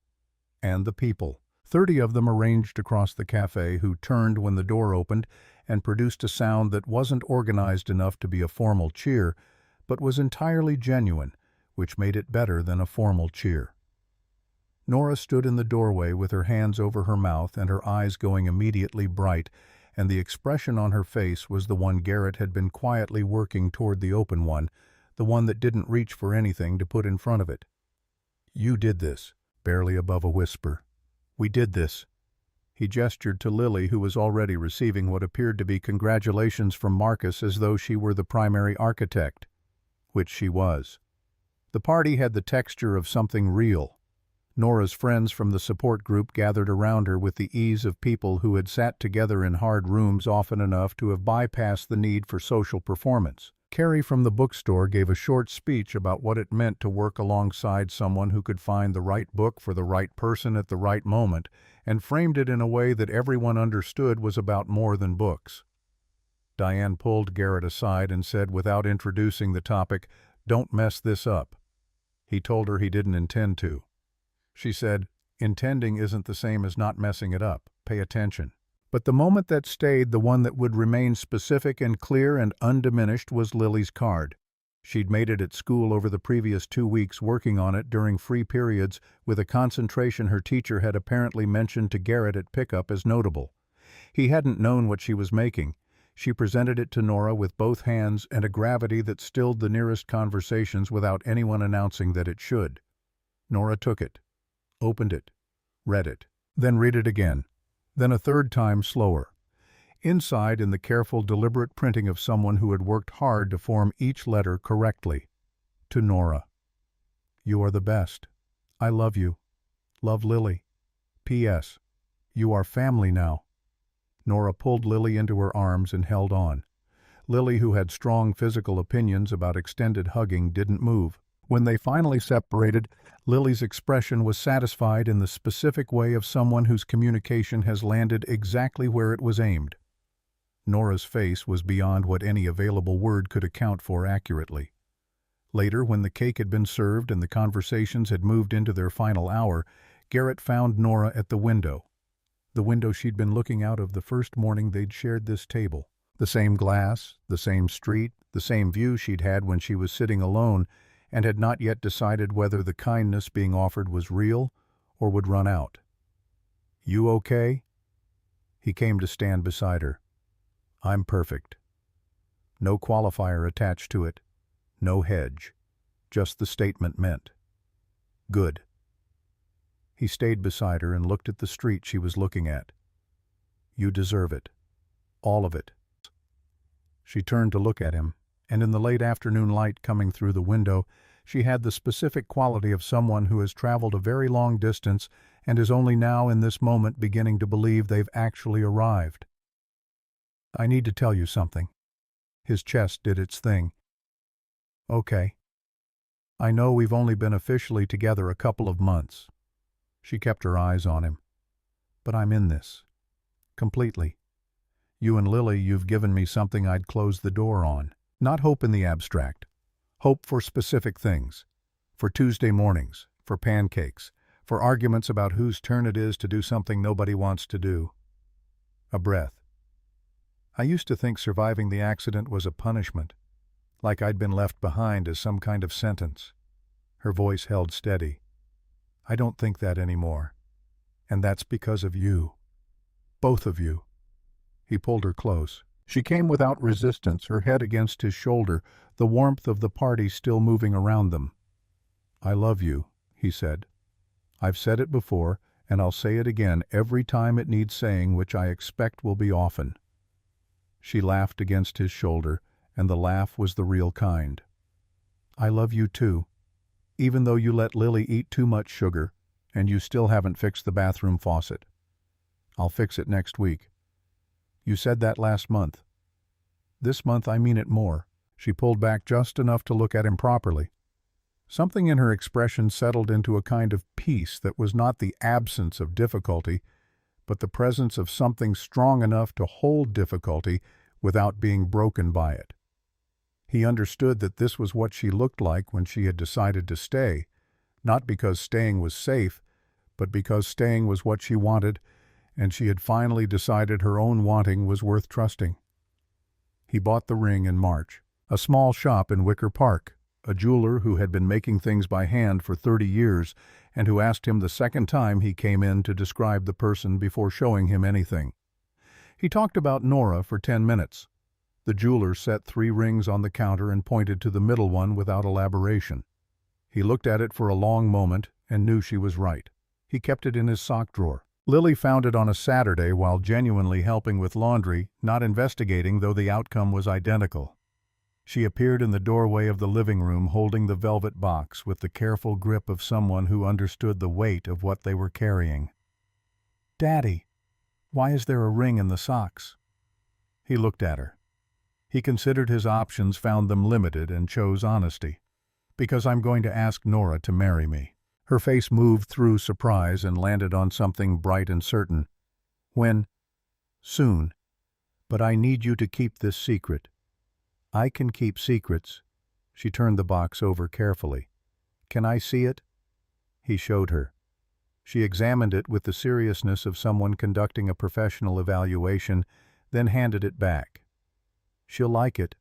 And the people. 30 of them arranged across the cafe, who turned when the door opened and produced a sound that wasn't organized enough to be a formal cheer, but was entirely genuine, which made it better than a formal cheer. Nora stood in the doorway with her hands over her mouth and her eyes going immediately bright, and the expression on her face was the one Garrett had been quietly working toward, the open one, the one that didn't reach for anything to put in front of it. You did this, barely above a whisper. We did this. He gestured to Lily, who was already receiving what appeared to be congratulations from Marcus as though she were the primary architect, which she was. The party had the texture of something real. Nora's friends from the support group gathered around her with the ease of people who had sat together in hard rooms often enough to have bypassed the need for social performance. Carrie from the bookstore gave a short speech about what it meant to work alongside someone who could find the right book for the right person at the right moment, and framed it in a way that everyone understood was about more than books. Diane pulled Garrett aside and said, without introducing the topic, "Don't mess this up." He told her he didn't intend to. She said, "Intending isn't the same as not messing it up. Pay attention." But the moment that stayed, the one that would remain specific and clear and undiminished, was Lily's card. She'd made it at school over the previous 2 weeks, working on it during free periods with a concentration her teacher had apparently mentioned to Garrett at pickup as notable. He hadn't known what she was making. She presented it to Nora with both hands and a gravity that stilled the nearest conversations without anyone announcing that it should. Nora took it, opened it, read it, then read it again, then a third time slower. Inside, in the careful, deliberate printing of someone who had worked hard to form each letter correctly. To Nora. You are the best. I love you. Love, Lily. P.S. You are family now. Nora pulled Lily into her arms and held on. Lily, who had strong physical opinions about extended hugging, didn't move. When they finally separated, Lily's expression was satisfied in the specific way of someone whose communication has landed exactly where it was aimed. Nora's face was beyond what any available word could account for accurately. Later, when the cake had been served and the conversations had moved into their final hour, Garrett found Nora at the window she'd been looking out of the first morning they'd shared this table. The same glass, the same street, the same view she'd had when she was sitting alone and had not yet decided whether the kindness being offered was real or would run out. You okay? He came to stand beside her. I'm perfect. No qualifier attached to it, no hedge, just the statement meant. Good. He stayed beside her and looked at the street she was looking at. You deserve it. All of it. She turned to look at him, and in the late afternoon light coming through the window, she had the specific quality of someone who has traveled a very long distance and is only now in this moment beginning to believe they've actually arrived. I need to tell you something. His chest did its thing. Okay. I know we've only been officially together a couple of months. She kept her eyes on him. But I'm in this. Completely. You and Lily, you've given me something I'd close the door on. Not hope in the abstract. Hope for specific things. For Tuesday mornings. For pancakes. For arguments about whose turn it is to do something nobody wants to do. A breath. I used to think surviving the accident was a punishment. Like I'd been left behind as some kind of sentence. Her voice held steady. I don't think that anymore. And that's because of you. Both of you. He pulled her close. She came without resistance, her head against his shoulder, the warmth of the party still moving around them. I love you, he said. I've said it before, and I'll say it again every time it needs saying, which I expect will be often. She laughed against his shoulder, and the laugh was the real kind. I love you too. Even though you let Lily eat too much sugar, and you still haven't fixed the bathroom faucet. I'll fix it next week. You said that last month. This month I mean it more. She pulled back just enough to look at him properly. Something in her expression settled into a kind of peace that was not the absence of difficulty, but the presence of something strong enough to hold difficulty without being broken by it. He understood that this was what she looked like when she had decided to stay, not because staying was safe, but because staying was what she wanted, and she had finally decided her own wanting was worth trusting. He bought the ring in March, a small shop in Wicker Park, a jeweler who had been making things by hand for 30 years and who asked him the second time he came in to describe the person before showing him anything. He talked about Nora for 10 minutes. The jeweler set 3 rings on the counter and pointed to the middle one without elaboration. He looked at it for a long moment and knew she was right. He kept it in his sock drawer. Lily found it on a Saturday while genuinely helping with laundry, not investigating though the outcome was identical. She appeared in the doorway of the living room holding the velvet box with the careful grip of someone who understood the weight of what they were carrying. "Daddy, why is there a ring in the socks?" He looked at her. He considered his options, found them limited, and chose honesty. "Because I'm going to ask Nora to marry me." Her face moved through surprise and landed on something bright and certain. "When?" "Soon. But I need you to keep this secret." "I can keep secrets." She turned the box over carefully. "Can I see it?" He showed her. She examined it with the seriousness of someone conducting a professional evaluation, then handed it back. "She'll like it."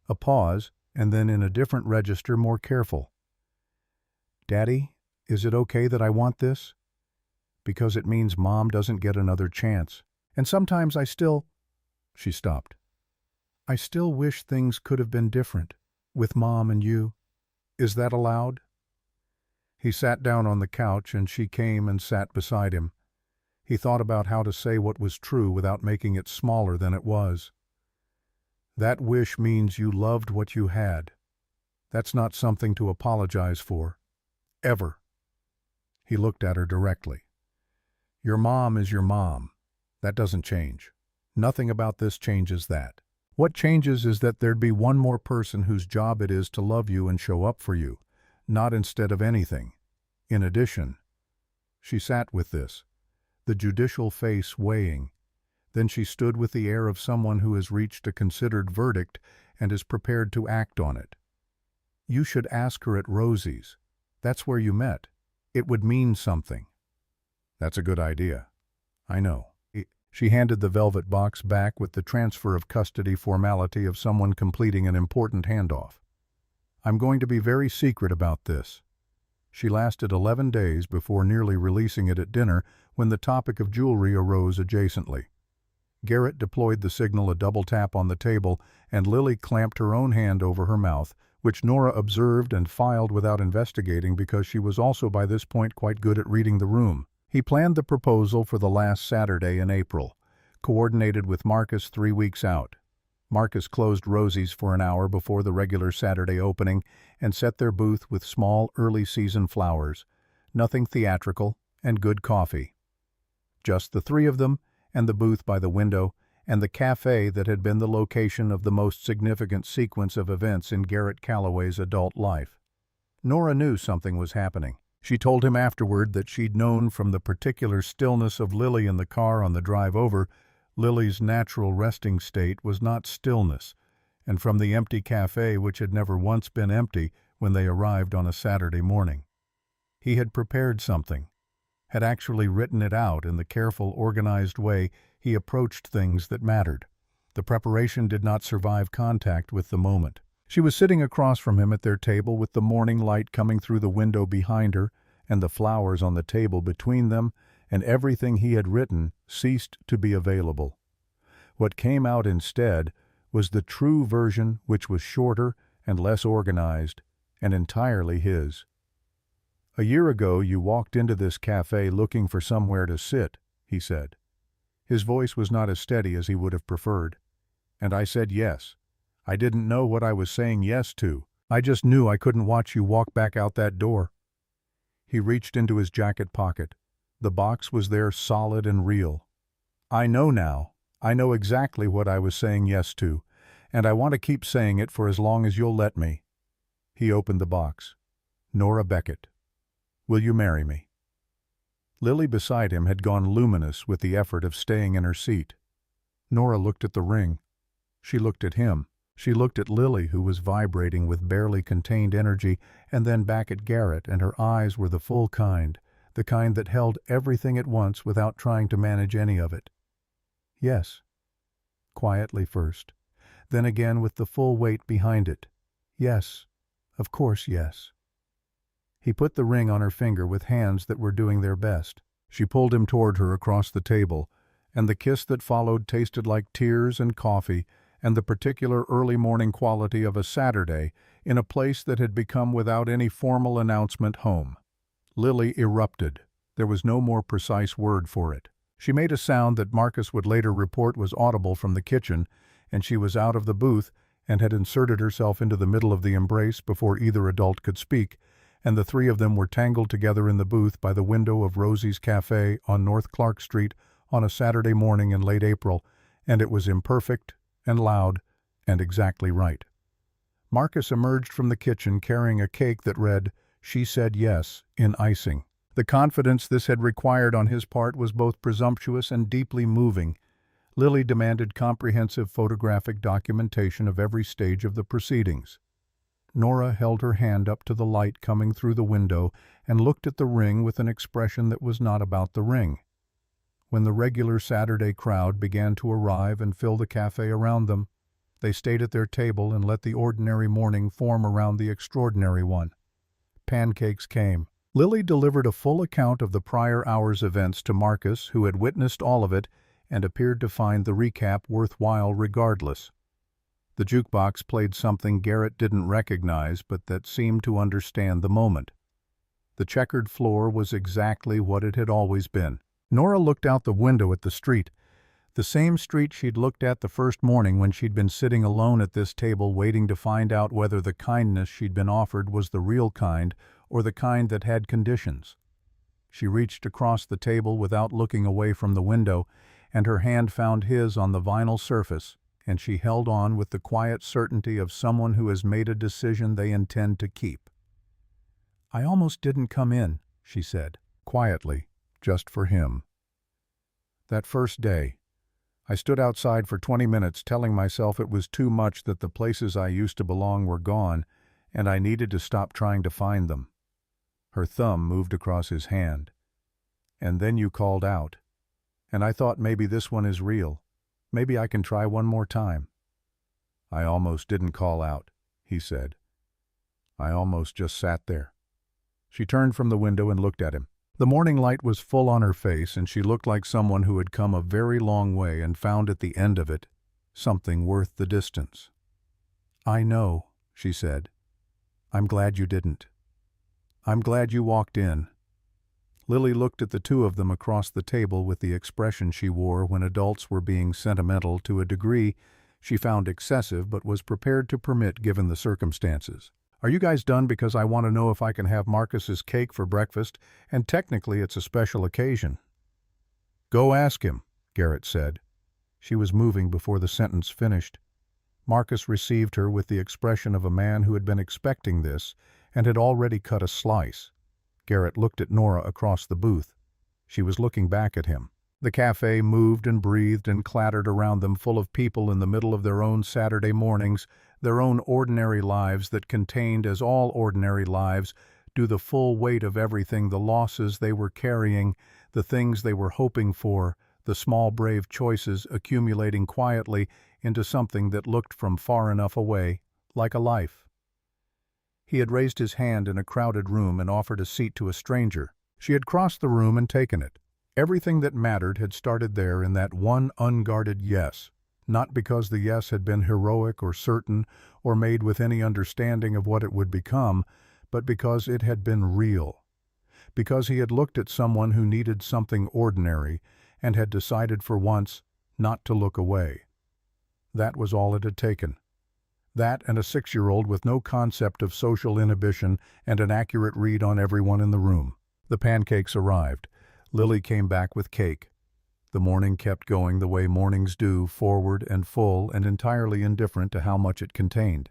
A pause, and then in a different register, more careful. "Daddy, is it okay that I want this? Because it means Mom doesn't get another chance. And sometimes I still—" She stopped. "I still wish things could have been different, with Mom and you. Is that allowed?" He sat down on the couch and she came and sat beside him. He thought about how to say what was true without making it smaller than it was. "That wish means you loved what you had. That's not something to apologize for. Ever." He looked at her directly. "Your mom is your mom. That doesn't change. Nothing about this changes that. What changes is that there'd be one more person whose job it is to love you and show up for you, not instead of anything. In addition." She sat with this, the judicial face weighing. Then she stood with the air of someone who has reached a considered verdict and is prepared to act on it. "You should ask her at Rosie's. That's where you met. It would mean something." "That's a good idea. I know." She handed the velvet box back with the transfer of custody formality of someone completing an important handoff. "I'm going to be very secret about this." She lasted 11 days before nearly releasing it at dinner when the topic of jewelry arose adjacently. Garrett deployed the signal, a double tap on the table, and Lily clamped her own hand over her mouth, which Nora observed and filed without investigating because she was also by this point quite good at reading the room. He planned the proposal for the last Saturday in April, coordinated with Marcus 3 weeks out. Marcus closed Rosie's for an hour before the regular Saturday opening and set their booth with small early-season flowers, nothing theatrical, and good coffee. Just the three of them, and the booth by the window, and the cafe that had been the location of the most significant sequence of events in Garrett Calloway's adult life. Nora knew something was happening. She told him afterward that she'd known from the particular stillness of Lily in the car on the drive over. Lily's natural resting state was not stillness, and from the empty cafe, which had never once been empty when they arrived on a Saturday morning. He had prepared something, had actually written it out in the careful, organized way he approached things that mattered. The preparation did not survive contact with the moment. She was sitting across from him at their table with the morning light coming through the window behind her and the flowers on the table between them, and everything he had written ceased to be available. What came out instead was the true version, which was shorter and less organized, and entirely his. "A year ago you walked into this cafe looking for somewhere to sit," he said. His voice was not as steady as he would have preferred. "And I said yes. I didn't know what I was saying yes to. I just knew I couldn't watch you walk back out that door." He reached into his jacket pocket. The box was there, solid and real. "I know now. I know exactly what I was saying yes to, and I want to keep saying it for as long as you'll let me." He opened the box. "Nora Beckett. Will you marry me?" Lily beside him had gone luminous with the effort of staying in her seat. Nora looked at the ring. She looked at him. She looked at Lily, who was vibrating with barely contained energy, and then back at Garrett, and her eyes were the full kind, the kind that held everything at once without trying to manage any of it. "Yes." Quietly first, then again with the full weight behind it. "Yes. Of course, yes." He put the ring on her finger with hands that were doing their best. She pulled him toward her across the table, and the kiss that followed tasted like tears and coffee and the particular early morning quality of a Saturday in a place that had become without any formal announcement home. Lily erupted. There was no more precise word for it. She made a sound that Marcus would later report was audible from the kitchen, and she was out of the booth and had inserted herself into the middle of the embrace before either adult could speak, and the three of them were tangled together in the booth by the window of Rosie's Cafe on North Clark Street on a Saturday morning in late April, and it was imperfect and loud and exactly right. Marcus emerged from the kitchen carrying a cake that read, "She said yes," in icing. The confidence this had required on his part was both presumptuous and deeply moving. Lily demanded comprehensive photographic documentation of every stage of the proceedings. Nora held her hand up to the light coming through the window and looked at the ring with an expression that was not about the ring. When the regular Saturday crowd began to arrive and fill the cafe around them, they stayed at their table and let the ordinary morning form around the extraordinary one. Pancakes came. Lily delivered a full account of the prior hour's events to Marcus, who had witnessed all of it and appeared to find the recap worthwhile regardless. The jukebox played something Garrett didn't recognize but that seemed to understand the moment. The checkered floor was exactly what it had always been. Nora looked out the window at the street, the same street she'd looked at the first morning when she'd been sitting alone at this table waiting to find out whether the kindness she'd been offered was the real kind or the kind that had conditions. She reached across the table without looking away from the window, and her hand found his on the vinyl surface, and she held on with the quiet certainty of someone who has made a decision they intend to keep. "I almost didn't come in," she said, quietly, just for him. That first day, I stood outside for 20 minutes telling myself it was too much that the places I used to belong were gone, and I needed to stop trying to find them. Her thumb moved across his hand. "And then you called out. And I thought maybe this one is real. Maybe I can try one more time." "I almost didn't call out," he said. "I almost just sat there." She turned from the window and looked at him. The morning light was full on her face, and she looked like someone who had come a very long way and found at the end of it something worth the distance. "I know," she said. "I'm glad you didn't. I'm glad you walked in." Lily looked at the two of them across the table with the expression she wore when adults were being sentimental to a degree she found excessive but was prepared to permit given the circumstances. "Are you guys done? Because I want to know if I can have Marcus's cake for breakfast, and technically it's a special occasion." "Go ask him," Garrett said. She was moving before the sentence finished. Marcus received her with the expression of a man who had been expecting this and had already cut a slice. Garrett looked at Nora across the booth. She was looking back at him. The cafe moved and breathed and clattered around them, full of people in the middle of their own Saturday mornings, their own ordinary lives that contained, as all ordinary lives do, the full weight of everything, the losses they were carrying, the things they were hoping for, the small brave choices accumulating quietly into something that looked from far enough away like a life. He had raised his hand in a crowded room and offered a seat to a stranger. She had crossed the room and taken it. Everything that mattered had started there in that one unguarded yes, not because the yes had been heroic or certain or made with any understanding of what it would become, but because it had been real. Because he had looked at someone who needed something ordinary and had decided for once not to look away. That was all it had taken. That and a 6-year-old with no concept of social inhibition and an accurate read on everyone in the room. The pancakes arrived. Lily came back with cake. The morning kept going the way mornings do, forward and full and entirely indifferent to how much it contained.